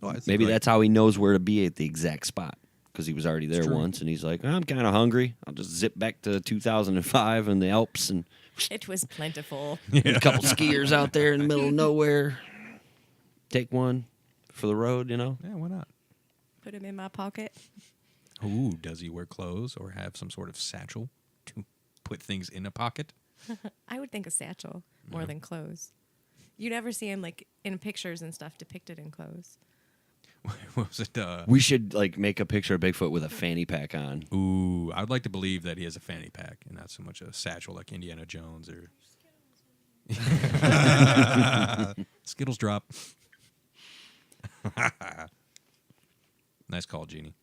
Oh, I think, Maybe like, that's how he knows where to be at the exact spot because he was already there true. once, and he's like, I'm kind of hungry. I'll just zip back to 2005 in the Alps and It was plentiful. a couple skiers out there in the middle of nowhere. Take one for the road, Yeah, why not? Put him in my pocket. Ooh, does he wear clothes or have some sort of satchel to put things in a pocket? I would think a satchel more than clothes. You never see him like in pictures and stuff depicted in clothes. What was it? We should like make a picture of Bigfoot with a fanny pack on. Ooh, I'd like to believe that he has a fanny pack and not so much a satchel like Indiana Jones or Skittles drop. Nice call, Jeannie.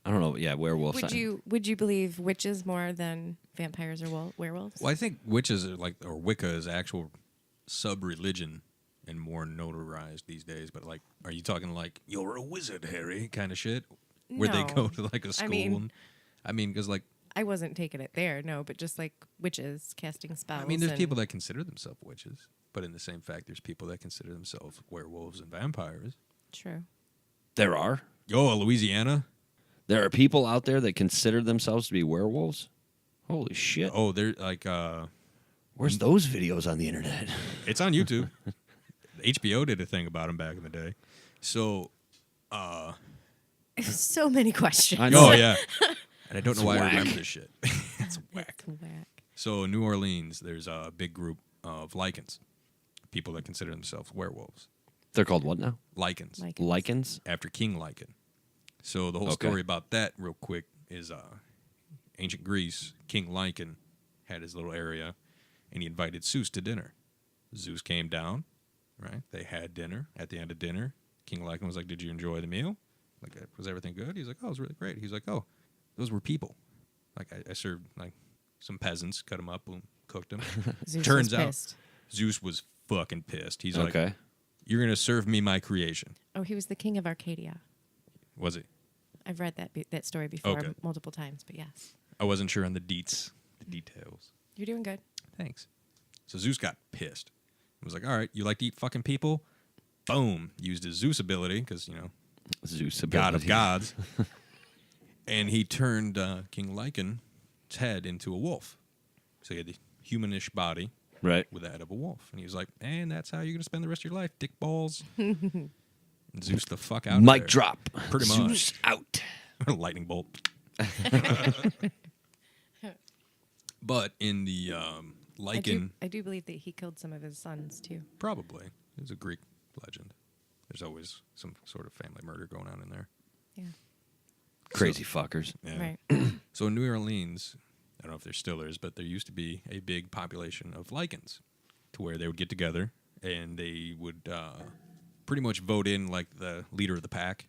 I don't know. Yeah, werewolf. Would you believe witches more than vampires or werewolves? Well, I think witches are like, or Wicca is actual sub-religion and more notarized these days. But like, are you talking like you're a wizard, Harry, kind of shit, where they go No. to like a school? mean- Because like, I wasn't taking it there, no, but just like witches casting spells. I mean, there's and- people that consider themselves witches, but in the same fact, there's people that consider themselves werewolves and vampires. True. There are. Oh, Louisiana. There are people out there that consider themselves to be werewolves. Holy shit! Oh, they're like, Where's those videos on the internet? it's on YouTube. HBO did a thing about them back in the day. So, So many questions. I know. oh yeah, and I don't know It's why whack. I remember this shit. It's whack. It's whack. So in New Orleans, there's a big group of lichens, people that consider themselves werewolves. They're called what now? Lichens, Like- Lichens. after King Lichen. So the whole Okay. story about that, real quick, is ancient Greece. King Lichen had his little area, and he invited Zeus to dinner. Zeus came down, right? They had dinner. At the end of dinner, King Lichen was like, "Did you enjoy the meal? Like, was everything good?" He's like, "Oh, it was really great." He's like, "Oh, those were people. Like, I served like some peasants, cut them up, and cooked them." Zeus Turns was out pissed. Zeus was fucking pissed. He's like, Okay. "You're gonna serve me my creation." Oh, he was the king of Arcadia. Was he? I've read that story before Okay. multiple times, but yes. I wasn't sure on the details. You're doing good. Thanks. So Zeus got pissed. He was like, "All right, you like to eat fucking people?" Boom. Used his Zeus ability because, Zeus, god of ability. gods. And he turned King Lycan's head into a wolf. So he had the humanish body Right. with the head of a wolf. And he was like, "And that's how you're going to spend the rest of your life, dick balls." And Zeus the fuck out of Mic there. drop. Pretty much. Zeus out. Lightning bolt. But in the Lycan, I do believe that he killed some of his sons too. probably. It's a Greek legend. There's always some sort of family murder going on in there. Yeah. Crazy fuckers. Yeah. Right. So in New Orleans, I don't know if there still is, but there used to be a big population of lichens to where they would get together and they would pretty much vote in like the leader of the pack,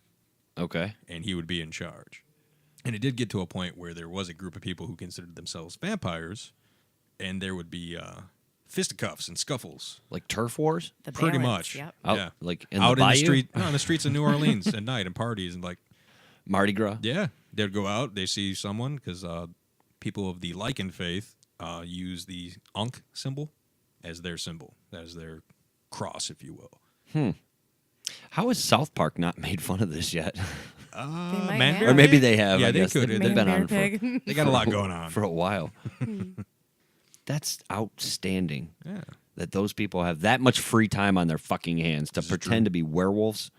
Okay. and he would be in charge. And it did get to a point where there was a group of people who considered themselves vampires, and there would be fisticuffs and scuffles. Like turf wars? The Pretty balance, much. Yep. Out, Yeah. Like in Out the in bayou? the street, no, on the streets of New Orleans at night and parties and like, Mardi Gras? yeah, they'd go out, they see someone because people of the lichen faith use the Ankh symbol as their symbol, as their cross, if you will. How has South Park not made fun of this yet? might Man have. Bear Or maybe Pig? they have. Yeah, I they guess. could. They've They've been Man on Bear for, Pig. They got a lot going on. for a while. That's outstanding Yeah. that those people have that much free time on their fucking hands to This is pretend true. to be werewolves.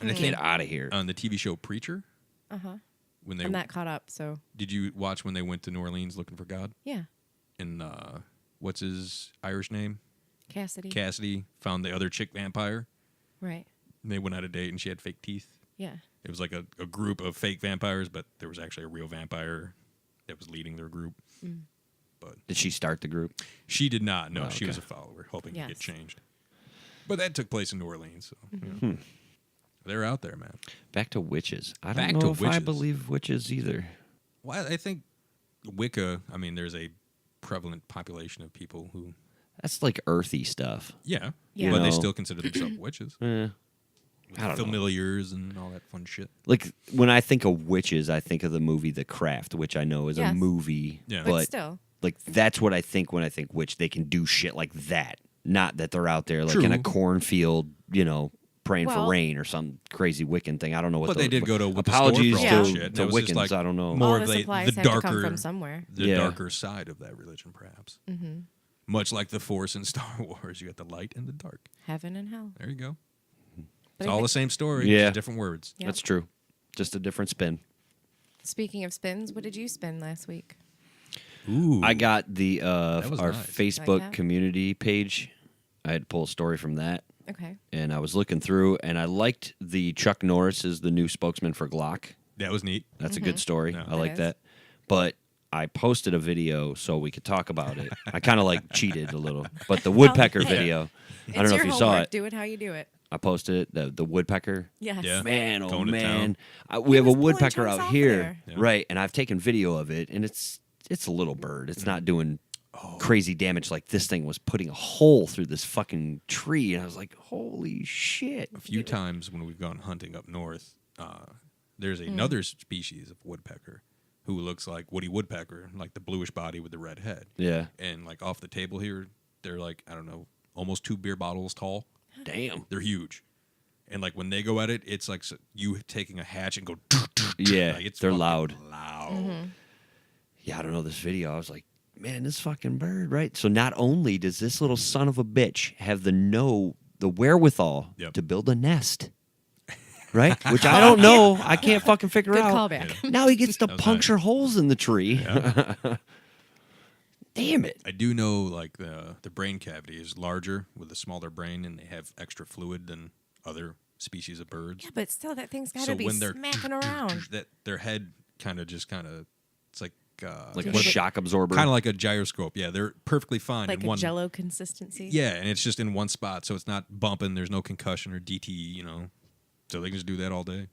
And I Get think out of here. on the TV show Preacher, when they I'm not caught up, so did you watch when they went to New Orleans looking for God? yeah. And what's his Irish name? Cassidy. Cassidy found the other chick vampire. Right. And they went on a date, and she had fake teeth. Yeah. It was like a group of fake vampires, but there was actually a real vampire that was leading their group. But Did she start the group? she did not. No, Oh, she was a okay. follower, hoping to Yes. get changed. But that took place in New Orleans, so you know. They're out there, man. Back to witches. I don't Back know to if I witches. believe witches either. Well, I think Wicca. I mean, there's a prevalent population of people who, That's like earthy stuff. Yeah. but they No. still consider themselves witches. Eh. With I don't know. familiars and all that fun shit. Like when I think of witches, I think of the movie The Craft, which I know is a Yes. movie. Yeah. But But still. like that's what I think when I think witch. They can do shit like that. Not that they're out there like in a True. cornfield, praying for Well- rain or some crazy Wiccan thing. I don't know what. But they did go to with apologies the store for all to, that shit. to That was just Wiccans. like I don't know. more All of the supplies the have to come darker, from somewhere. the Yeah. darker side of that religion, perhaps. Mm-hmm. Much like the Force in Star Wars, you got the light and the dark. Heaven and hell. There you go. But It's I all the think- same story, Yeah. just different words. Yeah. That's true. Just a different spin. Speaking of spins, what did you spin last week? Ooh, I got the was our nice. Facebook that? community page. I had to pull a story from that, Okay. and I was looking through, and I liked the Chuck Norris is the new spokesman for Glock. that was neat. That's a good story. Yeah. I like is. that. But I posted a video so we could talk about it. I kind of like cheated a little, but the woodpecker hey, video. It's I don't know your if you saw homework. it. Do it how you do it. I posted it. The woodpecker. Yes. Yeah. Man, oh Going to man, town. we have a was pulling woodpecker chunks out off here, there. Yeah. right? And I've taken video of it, and it's a little bird. It's not doing Oh. crazy damage like this thing was putting a hole through this fucking tree, and I was like, holy shit! A few times when we've gone hunting up north, there's another species of woodpecker who looks like Woody Woodpecker, like the bluish body with the red head. Yeah, And like off the table here, they're like, I don't know, almost 2 beer bottles tall. damn. They're huge. And like when they go at it, it's like you taking a hatch and go. Yeah, like, it's they're fucking loud. Loud. Yeah, I don't know this video. I was like, man, this fucking bird, right? So not only does this little son of a bitch have the wherewithal Yep. to build a nest, right? Which I don't know. I can't fucking figure Good out. callback. Now he gets to That was puncture holes in the tree. Damn it. I do know like the brain cavity is larger with a smaller brain, and they have extra fluid than other species of birds. Yeah, but still, that thing's got to So be when they're smacking around. that their head kind of it's like Like a What- shock absorber. kind of like a gyroscope. Yeah, they're perfectly fine Like in a one. Jello consistency. Yeah, and it's just in one spot, so it's not bumping. There's no concussion or DT. So they can just do that all day.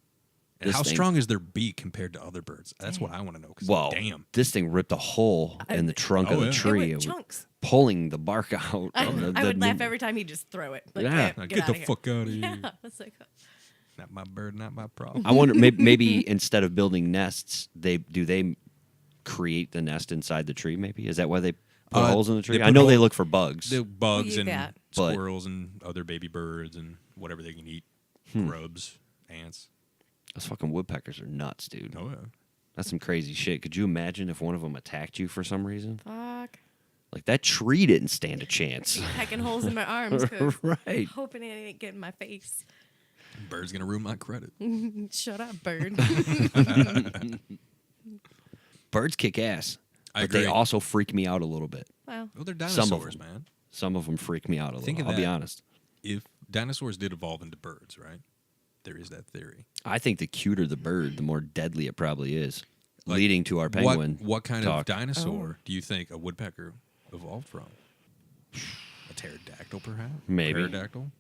And This how thing- strong is their beak compared to other birds? That's what I want to know. 'Cause Well, damn. this thing ripped a hole in the trunk Oh, of the yeah. It tree, went and chunks. pulling the bark out. I, of the, I would the- laugh every time he'd just throw it. Like, Yeah. "Eh, Like, get get outta the here." fuck out of here. Yeah, it's like, Not my bird, not my problem. I wonder, maybe instead of building nests, they create the nest inside the tree? Maybe is that why they put holes in the tree? they I put know they hole- look for bugs. The bugs Well, you and got- But- squirrels and other baby birds and whatever they can eat. Hmm. Grubs, ants. Those fucking woodpeckers are nuts, dude. Oh, yeah. That's some crazy shit. Could you imagine if one of them attacked you for some reason? fuck. Like that tree didn't stand a chance. Pecking holes in my arms. 'Cause Right. hoping it ain't getting my face. Bird's going to ruin my credit. Shut up, bird. Birds kick ass, I but they agree. also freak me out a little bit. Well, Well, they're Some of dinosaurs, them. man. Some of them freak me out a Think little. of I'll be that. honest. If dinosaurs did evolve into birds, right? There is that theory. I think the cuter the bird, the more deadly it probably is. Like, leading to our penguin. What kind talk. of dinosaur do you think a woodpecker evolved from? A pterodactyl, perhaps? Maybe. Pterodactyl?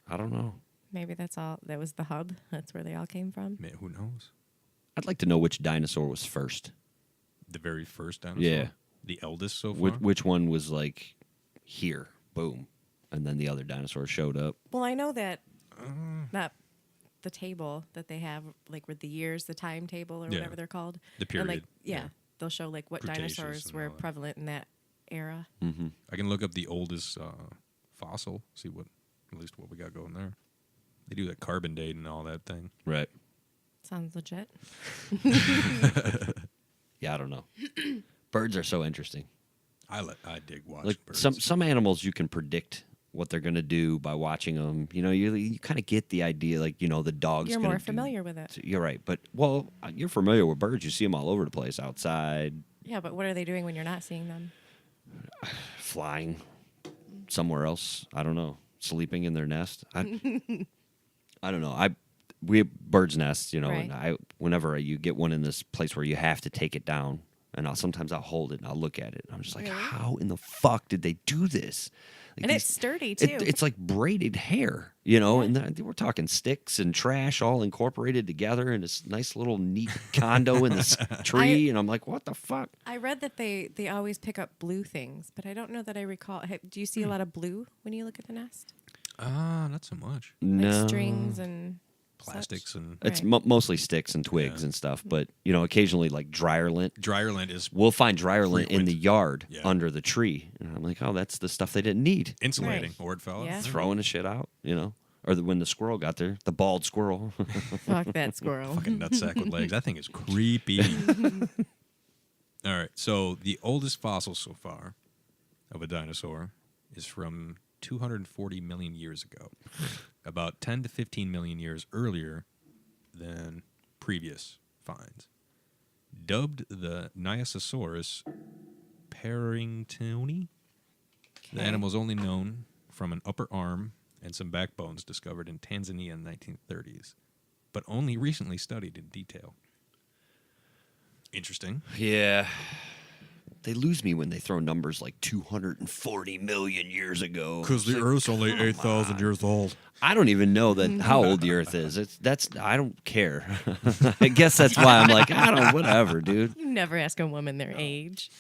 I don't know. maybe that's all. That was the hub. That's where they all came from. Man, who knows? I'd like to know which dinosaur was first. The very first dinosaur? Yeah. The eldest so far? Which one was like here, boom, and then the other dinosaur showed up. Well, I know that that the table that they have, like with the years, the timetable or Yeah. whatever they're called. The And, like, period, yeah, yeah. they'll show like what Cretaceous dinosaurs and were all that. prevalent in that era. I can look up the oldest fossil, see at least what we got going there. They do that carbon date and all that thing. Right. Sounds legit. Yeah, I don't know. Birds are so interesting. I dig watch Like birds. some animals, you can predict what they're gonna do by watching them. You know, you kind of get the idea. Like the dog's. You're gonna more do- familiar with it. You're right, but you're familiar with birds. You see them all over the place, outside, Yeah, but what are they doing when you're not seeing them? flying somewhere else. I don't know, sleeping in their nest. I don't know. We have birds' nests, Right. and whenever you get one in this place where you have to take it down, and sometimes I'll hold it and I'll look at it. And I'm just like, Really? how in the fuck did they do this? Like And these- it's sturdy too. It's like braided hair, and we're talking sticks and trash all incorporated together in this nice little neat condo in this tree. And I'm like, what the fuck? I read that they always pick up blue things, but I don't know that I recall. Do you see a lot of blue when you look at the nest? not so much. No. Like strings and Plastics and It's Right. mostly sticks and twigs Yeah. and stuff, but occasionally like dryer lint. dryer lint is We'll find dryer lint in Frequent. the yard Yeah. under the tree, and I'm like, oh, that's the stuff they didn't need. insulating. Right. Word fella. Yeah. Throwing the shit out, or Or when the squirrel got there, the bald squirrel. Fuck that squirrel. Fucking nutsack with legs. That thing is creepy. All right. So the oldest fossil so far of a dinosaur is from 240 million years ago, about 10 to 15 million years earlier than previous finds. Dubbed the Nyasasaurus parringtoni, the animal is only known from an upper arm and some backbones discovered in Tanzania in the 1930s, but only recently studied in detail. Interesting. Yeah. They lose me when they throw numbers like 240 million years ago. Because the Earth's only 8,000 years old. I don't even know how old the Earth is. I don't care. I guess that's why I'm like, whatever, dude. You never ask a woman their age.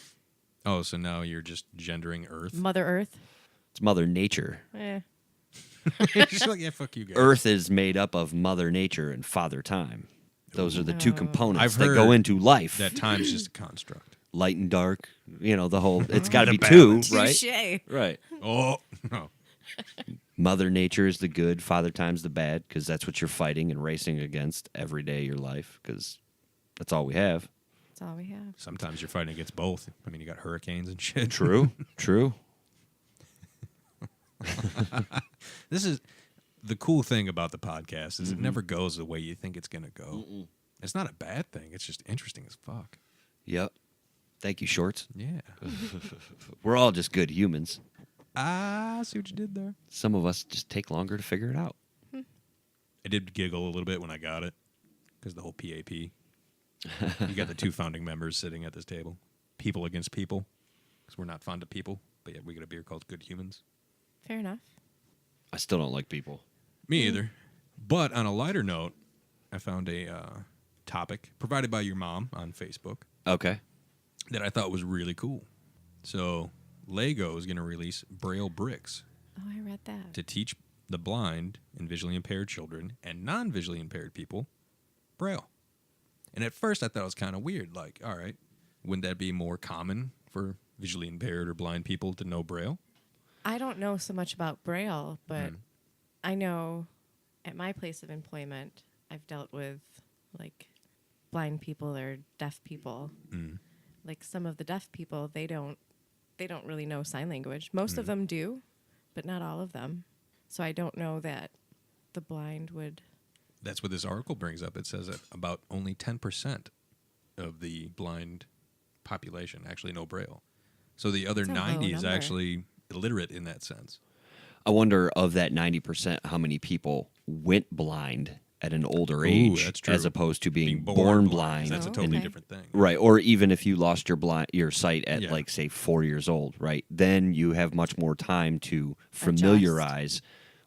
Oh, so now you're just gendering Earth? Mother Earth? It's Mother Nature. Just like, yeah, fuck you guys. Earth is made up of Mother Nature and Father Time. Those are the two components I've that heard go into life. That time's just a construct. Light and dark, the whole. It's got to The be two, balance. right? Touché. Right. Oh, no. Mother Nature is the good, Father Time's the bad, because that's what you're fighting and racing against every day of your life, because that's all we have. That's all we have. Sometimes you're fighting against both. I mean, you got hurricanes and shit. True. This is the cool thing about the podcast is it never goes the way you think it's going to go. It's not a bad thing. It's just interesting as fuck. Yep. Thank you, Shorts. Yeah. We're all just good humans. I see what you did there. Some of us just take longer to figure it out. I did giggle a little bit when I got it because the whole PAP. You got the two founding members sitting at this table. People against people because we're not fond of people, but yet we got a beer called Good Humans. Fair enough. I still don't like people. Me either. But on a lighter note, I found a topic provided by your mom on Facebook Okay. that I thought was really cool. So Lego is going to release Braille bricks Oh, I read that. to teach the blind and visually impaired children and non-visually impaired people Braille. And at first I thought it was kind of weird. Like, all right, wouldn't that be more common for visually impaired or blind people to know Braille? I don't know so much about Braille, but I know at my place of employment, I've dealt with like blind people or deaf people. Like some of the deaf people, they don't really know sign language. Most of them do, but not all of them. So I don't know that the blind would. That's what this article brings up. It says that about only 10% of the blind population actually know Braille. So the other That's a low 90 is number. actually illiterate in that sense. I wonder of that 90%, how many people went blind at an older age that's true. as opposed to being Being born blind. blind. That's a Oh, totally okay. different thing. Right, or even if you lost your sight at Yeah. like say 4 years old, right? Then you have much more time to familiarize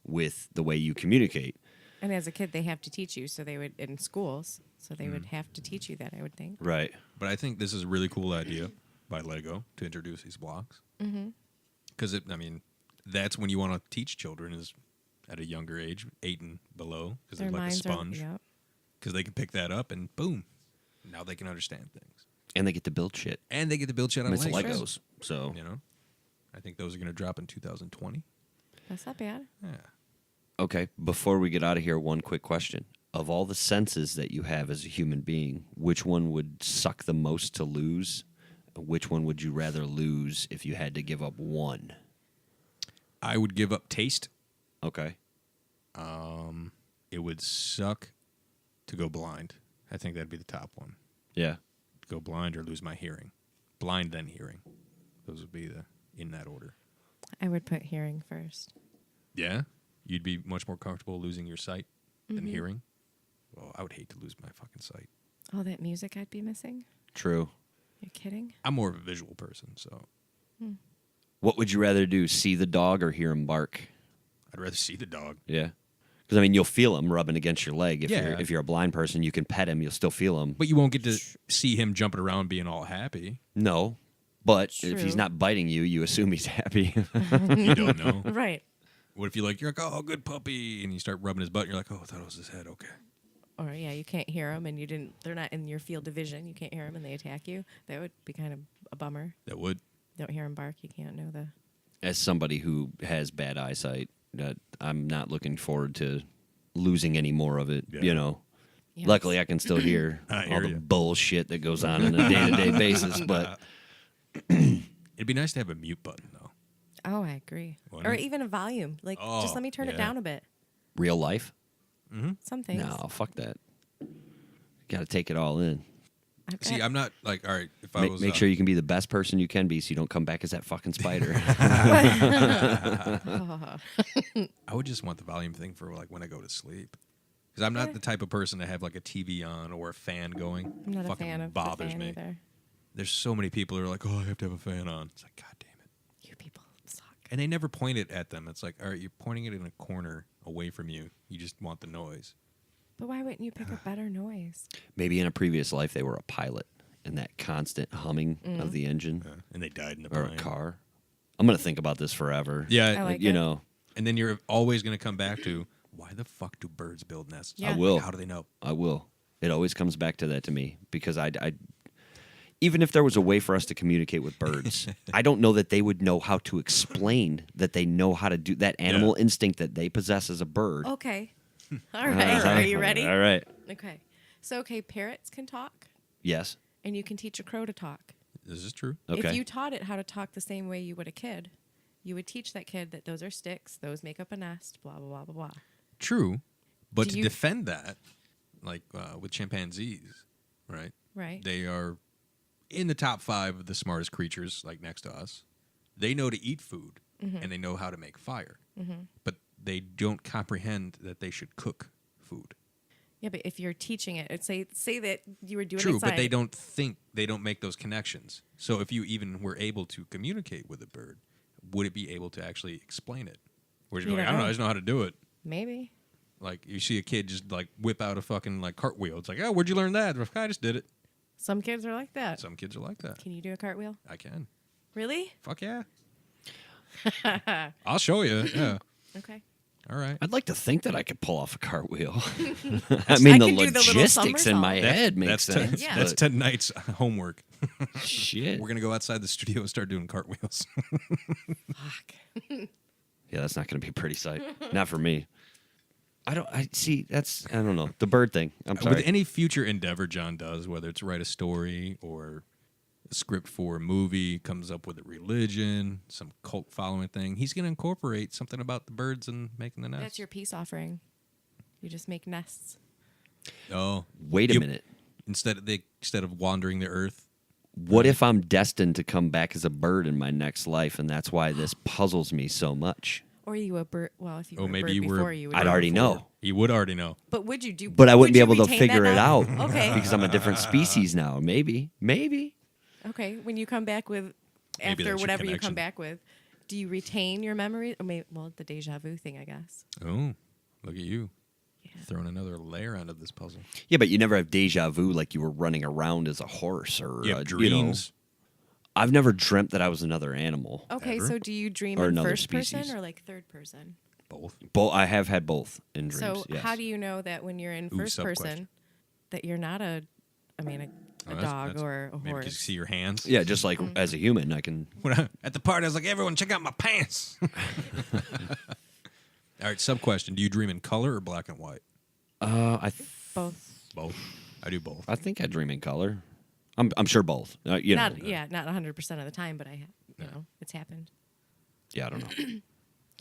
with the way you communicate. And as a kid, they have to teach you. So they would in schools. So they would have to teach you that. I would think. Right. But I think this is a really cool idea by Lego to introduce these blocks. Because, that's when you want to teach children is at a younger age, 8 and below, because they're Their like a minds sponge. Yep. Because they can pick that up and boom, now they can understand things. And they get to build shit. And they get to build shit on It's Legos. Legos. So, I think those are going to drop in 2020. That's not bad. Yeah. okay, before we get out of here, one quick question. Of all the senses that you have as a human being, which one would suck the most to lose? Which one would you rather lose if you had to give up one? I would give up taste. Okay. It would suck to go blind. I think that'd be the top one. Yeah. Go blind or lose my hearing. Blind, then hearing. Those would be in that order. I would put hearing first. Yeah? You'd be much more comfortable losing your sight than hearing? Well, I would hate to lose my fucking sight. All that music I'd be missing. True. You're kidding? I'm more of a visual person, so What would you rather do, see the dog or hear him bark? I'd rather see the dog. Yeah. Because, you'll feel him rubbing against your leg. Yeah. If you're a blind person, you can pet him. You'll still feel him. But you won't get to see him jumping around being all happy. No. But if he's True. not biting you, you assume he's happy. You don't know. Right. What if you're like, oh, good puppy, and you start rubbing his butt, and you're like, oh, I thought it was his head. Okay. Or yeah, you can't hear them, and they're not in your field of vision. You can't hear them, and they attack you. That would be kind of a bummer. That would. Don't hear them bark. You can't know the. As somebody who has bad eyesight, I'm not looking forward to losing any more of it. Yeah. You know, Yes. luckily I can still hear I all hear the ya. bullshit that goes on a day-to-day basis. But It'd be nice to have a mute button, though. Oh, I agree. Wouldn't Or it? even a volume. Like, just Oh, let me turn it yeah. down a bit. real life, Some things. no, fuck that. Got to take it all in. I've See, got- I'm not like, all right, if I Make, was. make sure you can be the best person you can be, so you don't come back as that fucking spider. Oh. I would just want the volume thing for like when I go to sleep. Because I'm not the type of person to have like a TV on or a fan going. I'm not a Fucking fan of bothers the fan me. either. There's so many people who are like, oh, I have to have a fan on. It's like, God damn it. You people suck. And they never point it at them. It's like, all right, you're pointing it in a corner away from you. You just want the noise. But why wouldn't you pick a better noise? Maybe in a previous life they were a pilot, and that constant humming of the engine And they died in the or plane. a car. I'm gonna think about this forever. Yeah. I like you it. know, And then you're always going to come back to, why the fuck do birds build nests? Yeah. I will. How do they know? I will. It always comes back to that to me because I even if there was a way for us to communicate with birds, I don't know that they would know how to explain that they know how to do that animal instinct that they possess as a bird. Okay. All right. Are you ready? All right. Okay. So, okay, parrots can talk, Yes. and you can teach a crow to talk. This is true. Okay. If you taught it how to talk the same way you would a kid, you would teach that kid that those are sticks, those make up a nest, blah, blah, blah, blah, blah. True. But Do to you- defend that, like with chimpanzees, right? Right? They are in the top 5 of the smartest creatures, like next to us. They know to eat food and they know how to make fire, but they don't comprehend that they should cook food. Yeah, but if you're teaching it, it's say that you were doing True, it but they don't think, they don't make those connections. So if you even were able to communicate with a bird, would it be able to actually explain it? Whereas you're You like, I don't don't know, know. I just know how to do it. Maybe. Like you see a kid just like whip out a fucking like cartwheel. It's like, oh, where'd you learn that? I just did it. Some kids are like that. Some kids are like that. Can you do a cartwheel? I can. Really? Fuck yeah. I'll show you. Yeah. Okay. All right. I'd like to think that I could pull off a cartwheel. I mean, I the can do the little logistics in my somersault. head makes that's sense. Yeah. That's but 10 nights homework. shit. We're gonna go outside the studio and start doing cartwheels. Fuck. Yeah, that's not going to be a pretty sight. Not for me. I don't know. The bird thing. I'm sorry. With any future endeavor John does, whether it's write a story or a script for a movie, comes up with a religion, some cult following thing, he's gonna incorporate something about the birds and making the nest. That's your peace offering. You just make nests. Oh, Wait a You- minute. instead of wandering the earth. What if I'm destined to come back as a bird in my next life, and that's why this puzzles me so much? Or you a bird. Well, if you Oh, were maybe a bird you were- before, you would. I'd know. already know. He would already know. But would you do? But I wouldn't would be you able to retain figure that it now? out Okay. because I'm a different species now. Maybe. Okay. When you come back with, Maybe after that's your whatever you connection. come back with, do you retain your memory? Or maybe, well, the deja vu thing, I guess. Oh, look at you. Yeah. Throwing another layer onto this puzzle. Yeah, but you never have deja vu like you were running around as a horse or You have you know. dreams. I've never dreamt that I was another animal. Okay, Ever? so do you dream Or in another first person species. or like third person? Both. I have had both in dreams. So yes. how do you know that when you're in Ooh, first sub-question. person that you're not a Oh, dog that's- or a Maybe horse? because you see your hands. Yeah, just like Mm-hmm. as a human, I can. At the party, I was like, everyone, check out my pants. All right, sub question. Do you dream in color or black and white? Both. Both. I do both. I think I dream in color. I'm sure both. You know. Not 100% of the time, but it's happened. Yeah, I don't know. Can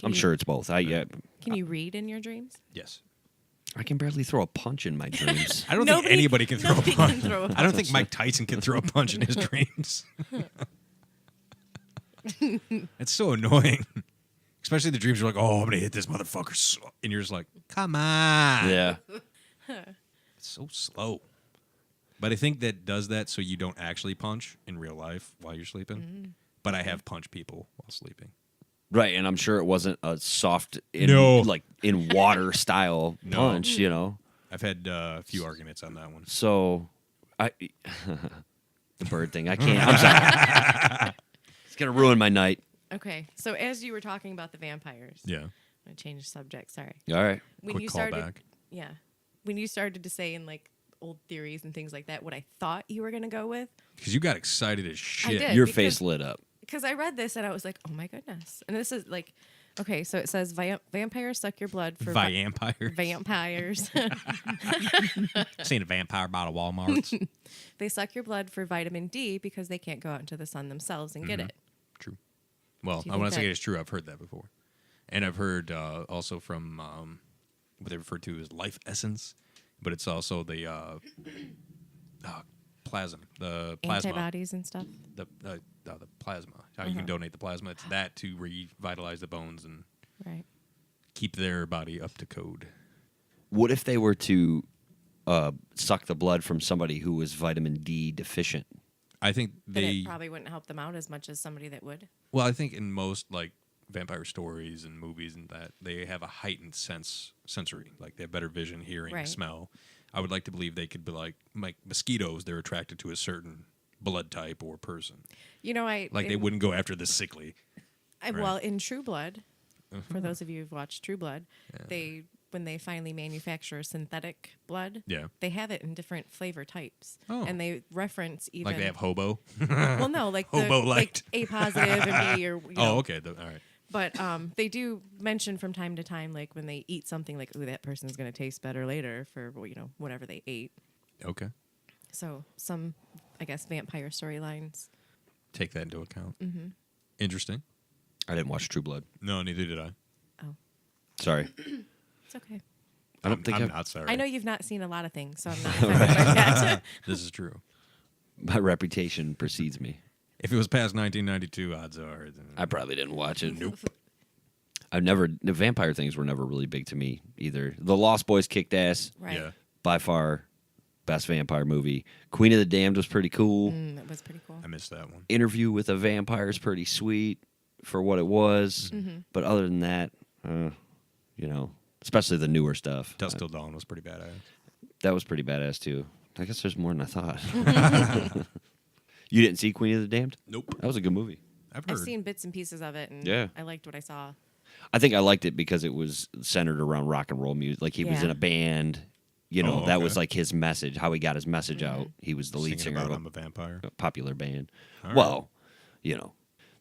I'm you- sure it's both. Can you read in your dreams? Yes. I can barely throw a punch in my dreams. I don't think Nobody- anybody can throw a nobody punch. can throw a I don't think Mike Tyson can throw a punch in his dreams. It's so annoying. Especially the dreams are like, oh, I'm going to hit this motherfucker. And you're just like, come on. Yeah. It's so slow. But I think that does that so you don't actually punch in real life while you're sleeping. Mm-hmm. But I have punched people while sleeping. Right, and I'm sure it wasn't a soft, No. like in water style No. punch. You know. I've had a few arguments on that one. So, the bird thing. I can't. I'm sorry. It's gonna ruin my night. Okay, so as you were talking about the vampires, Yeah. I'm gonna change the subject. Sorry. All right. When Quick you started, callback. yeah, when you started to say in like old theories and things like that, what I thought you were gonna go with, Because you got excited as shit. did. Your because- face lit up. because I read this and I was like, oh my goodness, and this is like Okay, so it says vampires suck your blood for Vampires. vampires. Seen a vampire bottle at Walmart. They suck your blood for vitamin D because they can't go out into the sun themselves and get it. True. Well, Do you I want think to say that- it's true. I've heard that before. And I've heard also from what they refer to as life essence, but it's also the plasma. The plasma. Antibodies and stuff. The plasma. How you can donate the plasma. It's that to revitalize the bones and Right. keep their body up to code. What if they were to suck the blood from somebody who was vitamin D deficient? I think Then they. it probably wouldn't help them out as much as somebody that would. Well, I think in most like vampire stories and movies and that they have a heightened sensory, like they have better vision, hearing, Right. smell. I would like to believe they could be like mosquitoes. They're attracted to a certain blood type or person. You know, They wouldn't go after the sickly. Well, in True Blood, for those of you who've watched True Blood, when they finally manufacture synthetic blood, they have it in different flavor types. Oh. And they reference even Like they have hobo. well, no, like Hobo like light. A positive and B or you know. Oh, okay. All right. But they do mention from time to time, like when they eat something, like, ooh, that person's going to taste better later for, whatever they ate. Okay. So some, I guess, vampire storylines. Take that into account. Mm-hmm. Interesting. I didn't watch True Blood. No, neither did I. Oh, Sorry. it's okay. I don't think I'm I've- not sorry. I know you've not seen a lot of things, so I'm not offended by that. This is true. My reputation precedes me. If it was past 1992, odds are. I probably didn't watch it. Nope. The vampire things were never really big to me either. The Lost Boys kicked ass. Right. Yeah. By far, best vampire movie. Queen of the Damned was pretty cool. That was pretty cool. I missed that one. Interview with a Vampire is pretty sweet for what it was. But other than that, especially the newer stuff. Dusk Till Dawn was pretty badass. That was pretty badass too. I guess there's more than I thought. You didn't see Queen of the Damned? Nope. That was a good movie. I've heard. I've seen bits and pieces of it, and Yeah. I liked what I saw. I think I liked it because it was centered around rock and roll music. Like he was Yeah. in a band. That okay. was like his message, how he got his message out. He was the lead Singing singer about of I'm a vampire. a popular band. All right. Well,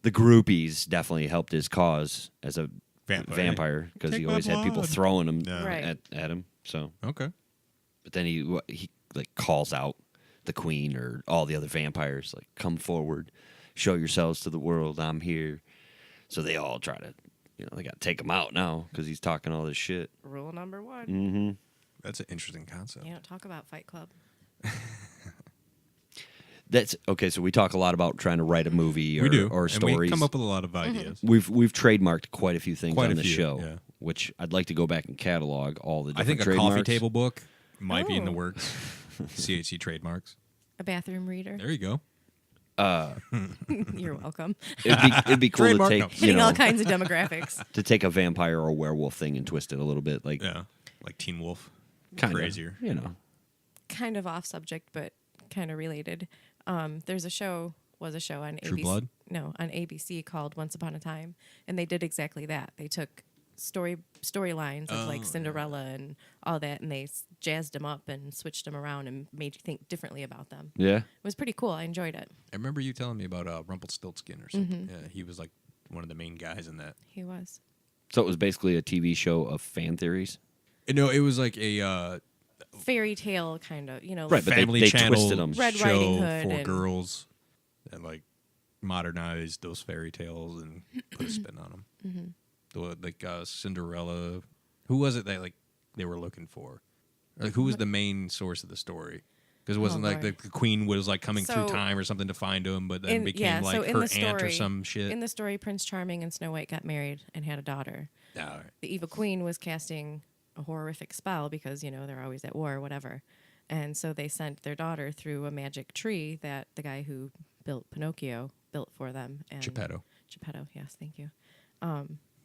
the groupies definitely helped his cause as a vampire because Take he my always had people blood. throwing them Yeah. Right. at him. So, Okay. but then he like calls out the queen or all the other vampires, like, come forward, show yourselves to the world, I'm here. So they all try to, they got to take him out now because he's talking all this shit. Rule number 1. Mm-hmm. That's an interesting concept. You don't talk about Fight Club. That's okay. So we talk a lot about trying to write a movie or, We do. or and stories. we come up with a lot of ideas. We've trademarked quite a few things Quite on a the few, show, yeah. which I'd like to go back and catalog all the I different think a trademarks. coffee table book might be in the Oh. works. CHC trademarks. A bathroom reader. There you go. You're welcome. It'd be cool to Trademark, take no. Hitting all kinds of demographics. to take a vampire or a werewolf thing and twist it a little bit, like Yeah. Like Teen Wolf. kinda, Crazier. Kind of off subject, but kind of related. There's a show on True ABC. Blood? No, on ABC called Once Upon a Time, and they did exactly that. They took storylines of like Cinderella and all that, and they jazzed them up and switched them around and made you think differently about them. Yeah. It was pretty cool. I enjoyed it. I remember you telling me about Rumpelstiltskin or something. Yeah, he was like one of the main guys in that. He was. So it was basically a TV show of fan theories. No, it was like a Fairy tale kind of, Right, but Family they Channel twisted 'em. Red show Riding Hood for and- girls that like modernized those fairy tales and put a spin on them. Cinderella. Who was it that like they were looking for? Like who was the main source of the story? Because it wasn't like boy. the queen was like coming through So- time or something to find him, but then became like in her the aunt story, or some shit. In the story, Prince Charming and Snow White got married and had a daughter. All right. The evil queen was casting a horrific spell because, they're always at war or whatever. And so they sent their daughter through a magic tree that the guy who built Pinocchio built for them. And Geppetto. Geppetto, yes, thank you.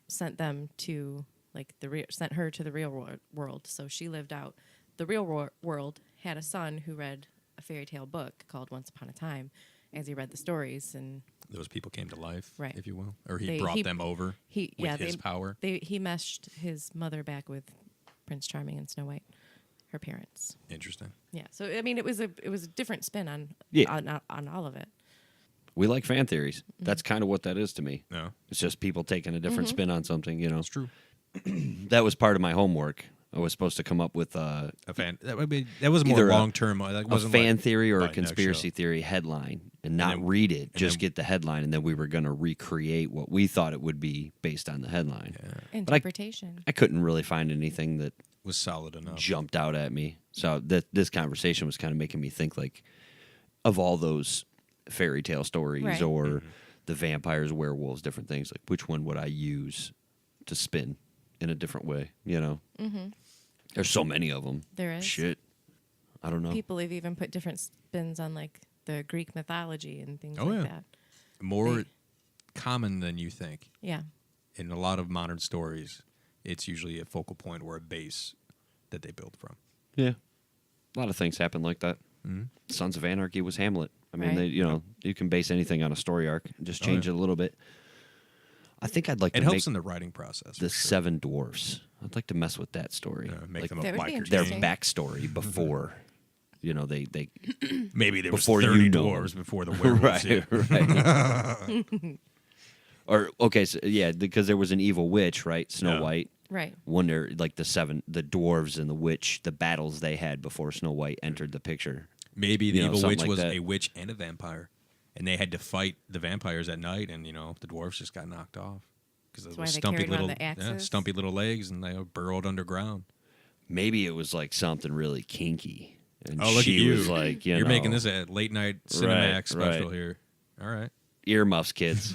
Sent them to, sent her to the real world. So she lived out the real world, had a son who read a fairy tale book called Once Upon a Time as he read the stories. And Those people came to life, Right. if you will, or he They- brought he- them over he, with yeah, his power. he meshed his mother back with Prince Charming and Snow White, her parents. Interesting. Yeah, so I mean, it was a different spin on Yeah. on all of it. We like fan theories. That's kind of what that is to me. No, It's just people taking a different spin on something, you know. it's true. That was part of my homework. I was supposed to come up with A fan. That was more Either long term. That a wasn't fan like, theory or by a next conspiracy show. theory headline and not then- read it, and just then- get the headline, and then we were going to recreate what we thought it would be based on the headline. Interpretation. I couldn't really find anything that Was solid enough. jumped out at me. So this conversation was kind of making me think, like, of all those fairy tale stories Right. or the vampires, werewolves, different things, like which one would I use to spin in a different way, you know? Mm-hmm. There's so many of them. There is. Shit. I don't know. People have even put different spins on like the Greek mythology and things Oh, like yeah. that. More They- common than you think. Yeah. In a lot of modern stories, it's usually a focal point or a base that they build from. Yeah. A lot of things happen like that. Mhm. Sons of Anarchy was Hamlet. I mean, Right. you can base anything on a story arc and just change yeah. it a little bit. I think I'd like It to helps make in the writing process. the for sure. Seven Dwarfs. I'd like to mess with that story. Make like them a That would be biker their gang. interesting. backstory before, they Maybe there was before you 30 know dwarves before the werewolves. hit. right. Or okay, so, yeah, because there was an evil witch, right? Snow Yeah. White. Right. Wonder like the dwarves and the witch, the battles they had before Snow White entered the picture. Maybe the You know, evil something witch like was that. a witch and a vampire, and they had to fight the vampires at night, and the dwarves just got knocked off because of why those they stumpy carried around little, the axes? stumpy little legs, and they burrowed underground. Maybe it was like something really kinky, and Oh, look at she you! was like, You're know, making this a late night Cinemax special right. here. All right. earmuffs, kids.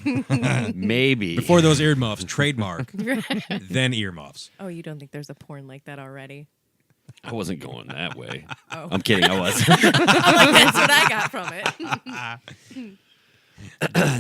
Maybe Before those earmuffs, trademark, then earmuffs. Oh, you don't think there's a porn like that already? I wasn't going that way. Oh. I'm kidding. I was. That's what I got from it.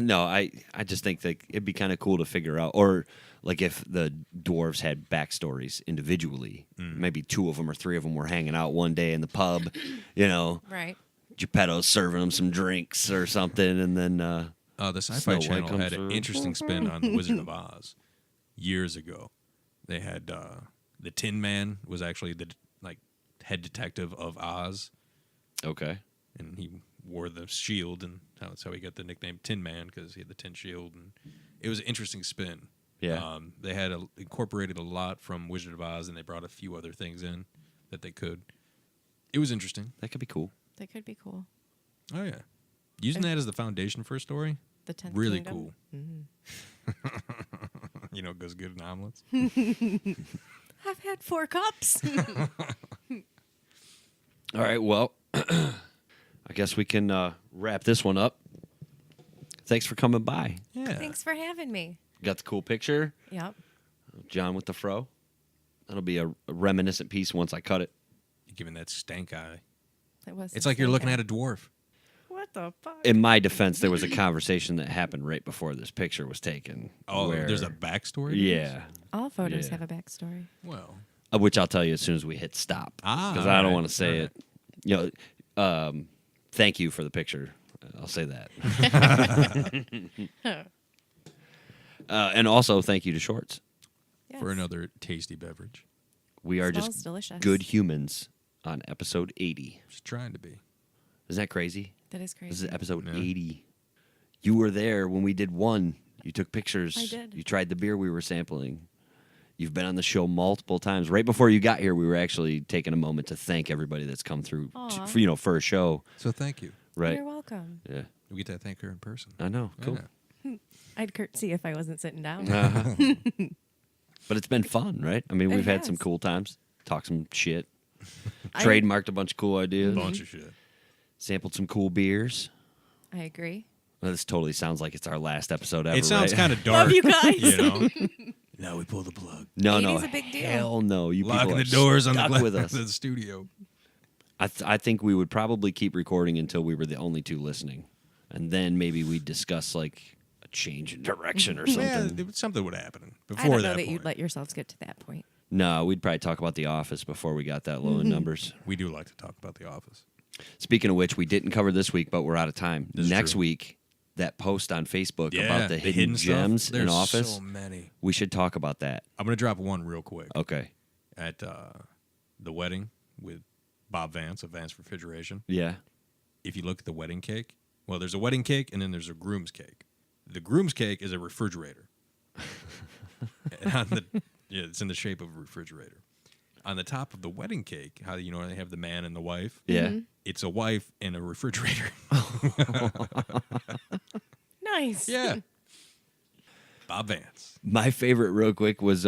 No, I just think that it'd be kind of cool to figure out, or like if the dwarves had backstories individually, maybe 2 of them or 3 of them were hanging out one day in the pub, Right. Geppetto's serving them some drinks or something, and then The Snow Sci-Fi White Channel comes had an through. interesting spin on The Wizard of Oz years ago. They had the Tin Man was actually the head detective of Oz, okay, and he wore the shield, and that's how he got the nickname Tin Man, because he had the tin shield, and it was an interesting spin. Yeah. They had incorporated a lot from Wizard of Oz, and they brought a few other things in that they could. It was interesting. that could be cool. That could be cool. Oh yeah, using that as the foundation for a story, The 10th really Kingdom. cool. Mhm. It goes good in omelets. I've had 4 cups. All right, well, I guess we can wrap this one up. Thanks for coming by. Yeah. Thanks for having me. Got the cool picture, Yep. John with the fro. That'll be a reminiscent piece once I cut it. You're giving that stank eye. It was. It's like you're looking at a dwarf. What the fuck? In my defense, there was a conversation that happened right before this picture was taken. Oh, where- there's a backstory? to yeah, All photos Yeah. have a backstory. this? Well, which I'll tell you as soon as we hit stop, because I don't alright, want to say alright. it. You know, thank you for the picture. I'll say that. And also, thank you to Shorts. Yes. for another tasty beverage. We are Smells just delicious. good humans on episode 80. Just trying to be. Isn't that crazy? That is crazy. This is episode Yeah. 80. You were there when we did 1. You took pictures. I did. You tried the beer we were sampling. You've been on the show multiple times. Right before you got here, we were actually taking a moment to thank everybody that's come through, Aw. for a show. So thank you. Right? You're welcome. Yeah. We get to thank her in person. I know. Cool. Yeah. I'd curtsy if I wasn't sitting down. Uh-huh. But it's been fun, right? I mean, It we've had some has. cool times. Talked some shit. I- Trademarked a bunch of cool ideas. Bunch of shit. Sampled some cool beers. I agree. Well, this totally sounds like it's our last episode ever. It sounds right? kind of dark. Love you guys. You know? Now we pull the plug. No, no. 80's a big deal. Hell no. You Locking people the are doors on the stuck glass with us. of the studio. I think we would probably keep recording until we were the only 2 listening, and then maybe we'd discuss like a change in direction or something. Yeah, something would happen before I don't know that that point. you'd let yourselves get to that point. No, we'd probably talk about The Office before we got that low in numbers. We do like to talk about The Office. Speaking of which, we didn't cover this week, but we're out of time. This is Next true. week, that post on Facebook Yeah, about the hidden stuff. gems in There's Office, so many. we should talk about that. I'm going to drop one real quick. Okay. At the wedding with Bob Vance of Vance Refrigeration, Yeah. if you look at the wedding cake, Well, there's a wedding cake, and then there's a groom's cake. The groom's cake is a refrigerator. And it's in the shape of a refrigerator. On the top of the wedding cake, how they have the man and the wife? Yeah. It's a wife and a refrigerator. Nice. Yeah. Bob Vance. My favorite, real quick, was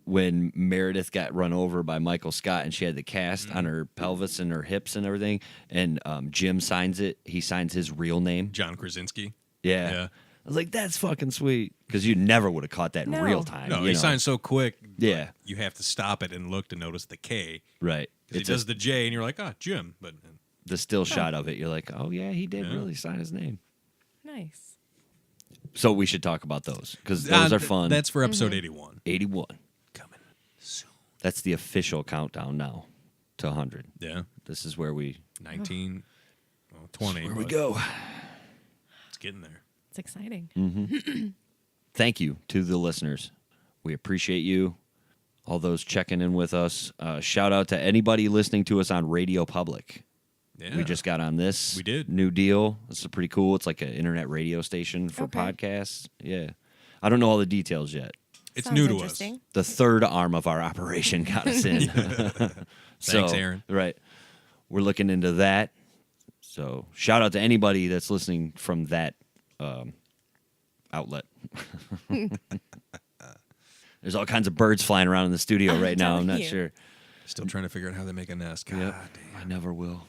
when Meredith got run over by Michael Scott and she had the cast on her pelvis and her hips and everything. And Jim signs it. He signs his real name. John Krasinski. Yeah. I was like, that's fucking sweet. Because you never would have caught that in No. real time. No, you he know? signs so quick. Yeah. You have to stop it and look to notice the K. Right. He It's does the J, and you're like, Jim. But the still shot of it. You're like, oh, yeah, he did really sign his name. Nice. So we should talk about those because those are fun. That's for episode 81. 81. Coming soon. That's the official countdown now to 100. Yeah. This is where we 19, 20. where we but go. It's getting there. It's exciting. Thank you to the listeners. We appreciate you. All those checking in with us. Shout out to anybody listening to us on Radio Public. Yeah. We just got on this. We did. New deal. This is pretty cool. It's like an internet radio station for Okay. podcasts. Yeah. I don't know all the details yet. It's Sounds new to us. interesting. The third arm of our operation got us in. Thanks, Aaron. Right. We're looking into that. So shout out to anybody that's listening from that outlet. There's all kinds of birds flying around in the studio right now. I'm not telling you. sure. Still trying to figure out how they make a nest. God Yep. damn. I never will.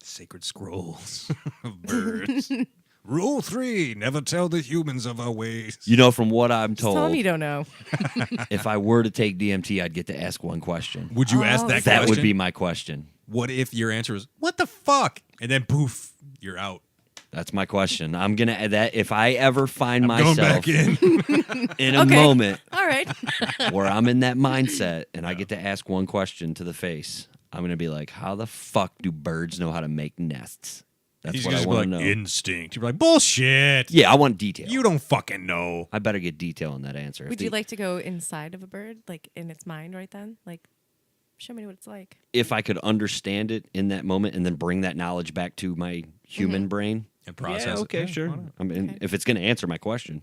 Sacred scrolls of birds. Rule 3, never tell the humans of our ways. You know, from what I'm Just tell them told, you don't know. if I were to take DMT, I'd get to ask one question. Would you ask that That question? would be my question. What if your answer is, what the fuck? And then poof, you're out. That's my question. I'm gonna add that if I ever find Going myself back in. in a Okay. moment All right. where I'm in that mindset and I get to ask one question to the face, I'm gonna be like, how the fuck do birds know how to make nests? That's He's what I just want to like, know. instinct. You're like, bullshit. Yeah, I want detail. You don't fucking know. I better get detail in that answer. If Would the- you like to go inside of a bird, like in its mind right then? Like, show me what it's like. if I could understand it in that moment and then bring that knowledge back to my human Mm-hmm. brain? And process yeah, it. okay, Yeah, sure. why not? I mean, Okay. if it's going to answer my question.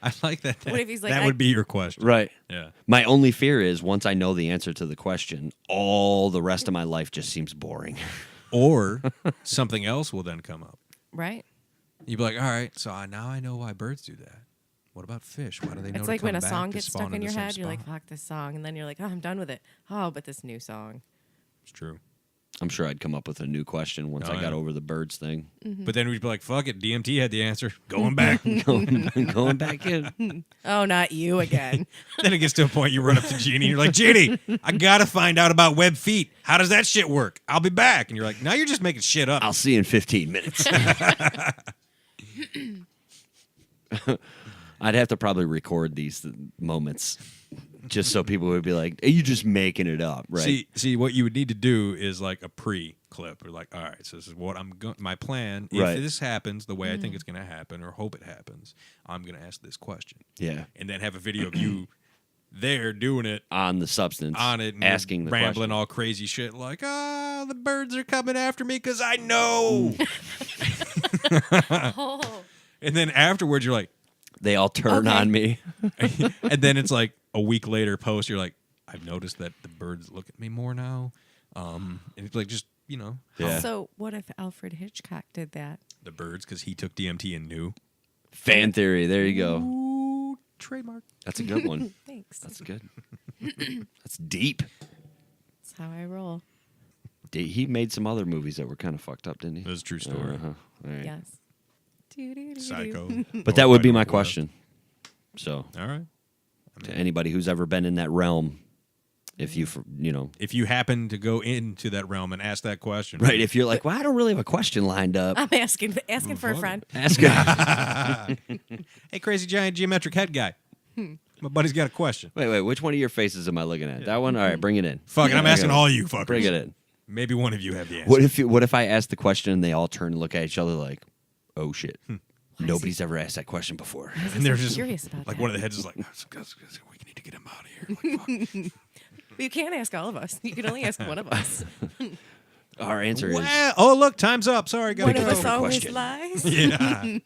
I like that. What if he's like, that I- would be your question. Right. Yeah. My only fear is once I know the answer to the question, all the rest of my life just seems boring. Or something else will then come up. Right. You'd be like, all right, so now I know why birds do that. What about fish? Why do they know It's to like when come a back song to gets spawn stuck in the your same head, you're like, spot? fuck this song. And then you're like, oh, I'm done with it. Oh, but this new song. It's true. I'm sure I'd come up with a new question once Oh, I got yeah. over the birds thing. But then we'd be like, fuck it. DMT had the answer. Going back. Going back in. Oh, not you again. Then it gets to a point you run up to Jeannie and you're like, Jeannie, I got to find out about web feet. How does that shit work? I'll be back. And you're like, now you're just making shit up. I'll see you in 15 minutes. I'd have to probably record these moments just so people would be like, "Are you just making it up?" Right? See, what you would need to do is like a pre-clip. Or like, all right, so this is what I'm going. My plan. If Right. this happens the way I think it's going to happen, or hope it happens, I'm going to ask this question, Yeah. and then have a video of you there doing it On the substance. on it, and asking the rambling question. all crazy shit like, the birds are coming after me because I know. Oh. And then afterwards, you're like, They all turn Okay. on me. and then it's like a week later post, you're like, I've noticed that the birds look at me more now. And it's like, just, Yeah. So what if Alfred Hitchcock did that? the birds, because he took DMT and knew. Fan theory. There you go. Ooh, trademark. That's a good one. Thanks. That's good. That's deep. That's how I roll. He made some other movies that were kind of fucked up, didn't he? That's a true story. Uh-huh. All right. Yes. Doo-doo-doo-doo. Psycho. But that would be my question. So, All right. to anybody who's ever been in that realm, if you, If you happen to go into that realm and ask that question, right, if you're like, well, I don't really have a question lined up, I'm asking for a friend. ask him. Hey, crazy giant geometric head guy. My buddy's got a question. Wait, which one of your faces am I looking at? That one? All right, bring it in. Fuck it, I'm asking Okay. all you fuckers. Bring it in. Maybe one of you have the answer. What if I ask the question and they all turn and look at each other like, oh shit, nobody's ever asked that question before. And they're so just curious about like that. one of the heads is like, we need to get him out of here. Like, fuck. You can't ask all of us. You can only ask one of us. Our answer is Well, oh, look, time's up. Sorry, gotta One of go. us always question. lies. Yeah.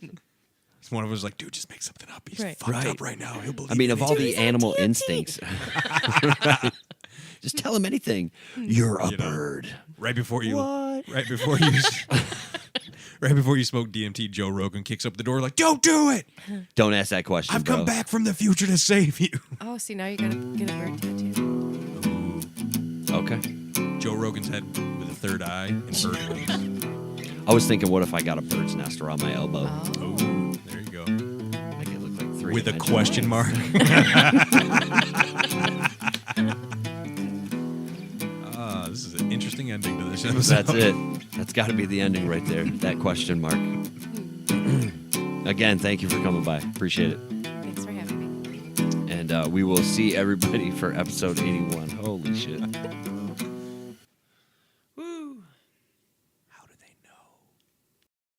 One of us like, dude, just make something up. He's Right. fucked Right. up right now. He'll believe I mean, me. of all the he's on animal TNT. instincts, just tell him anything. You're a You know. bird. right before you, What? right before you, right before you smoke DMT, Joe Rogan kicks up the door like, "Don't do it! Don't ask that question. I've bro. come back from the future to save you." Oh, see, now you gotta get a bird tattoo. Okay. Joe Rogan's head with a third eye and bird wings. I was thinking, what if I got a bird's nest around my elbow? Oh, there you go. Make it look like three. With a dimensions. question mark. This is an interesting ending to this episode. That's it. That's got to be the ending right there. That question mark. Again, thank you for coming by. Appreciate it. Thanks for having me. And we will see everybody for episode 81. Holy shit.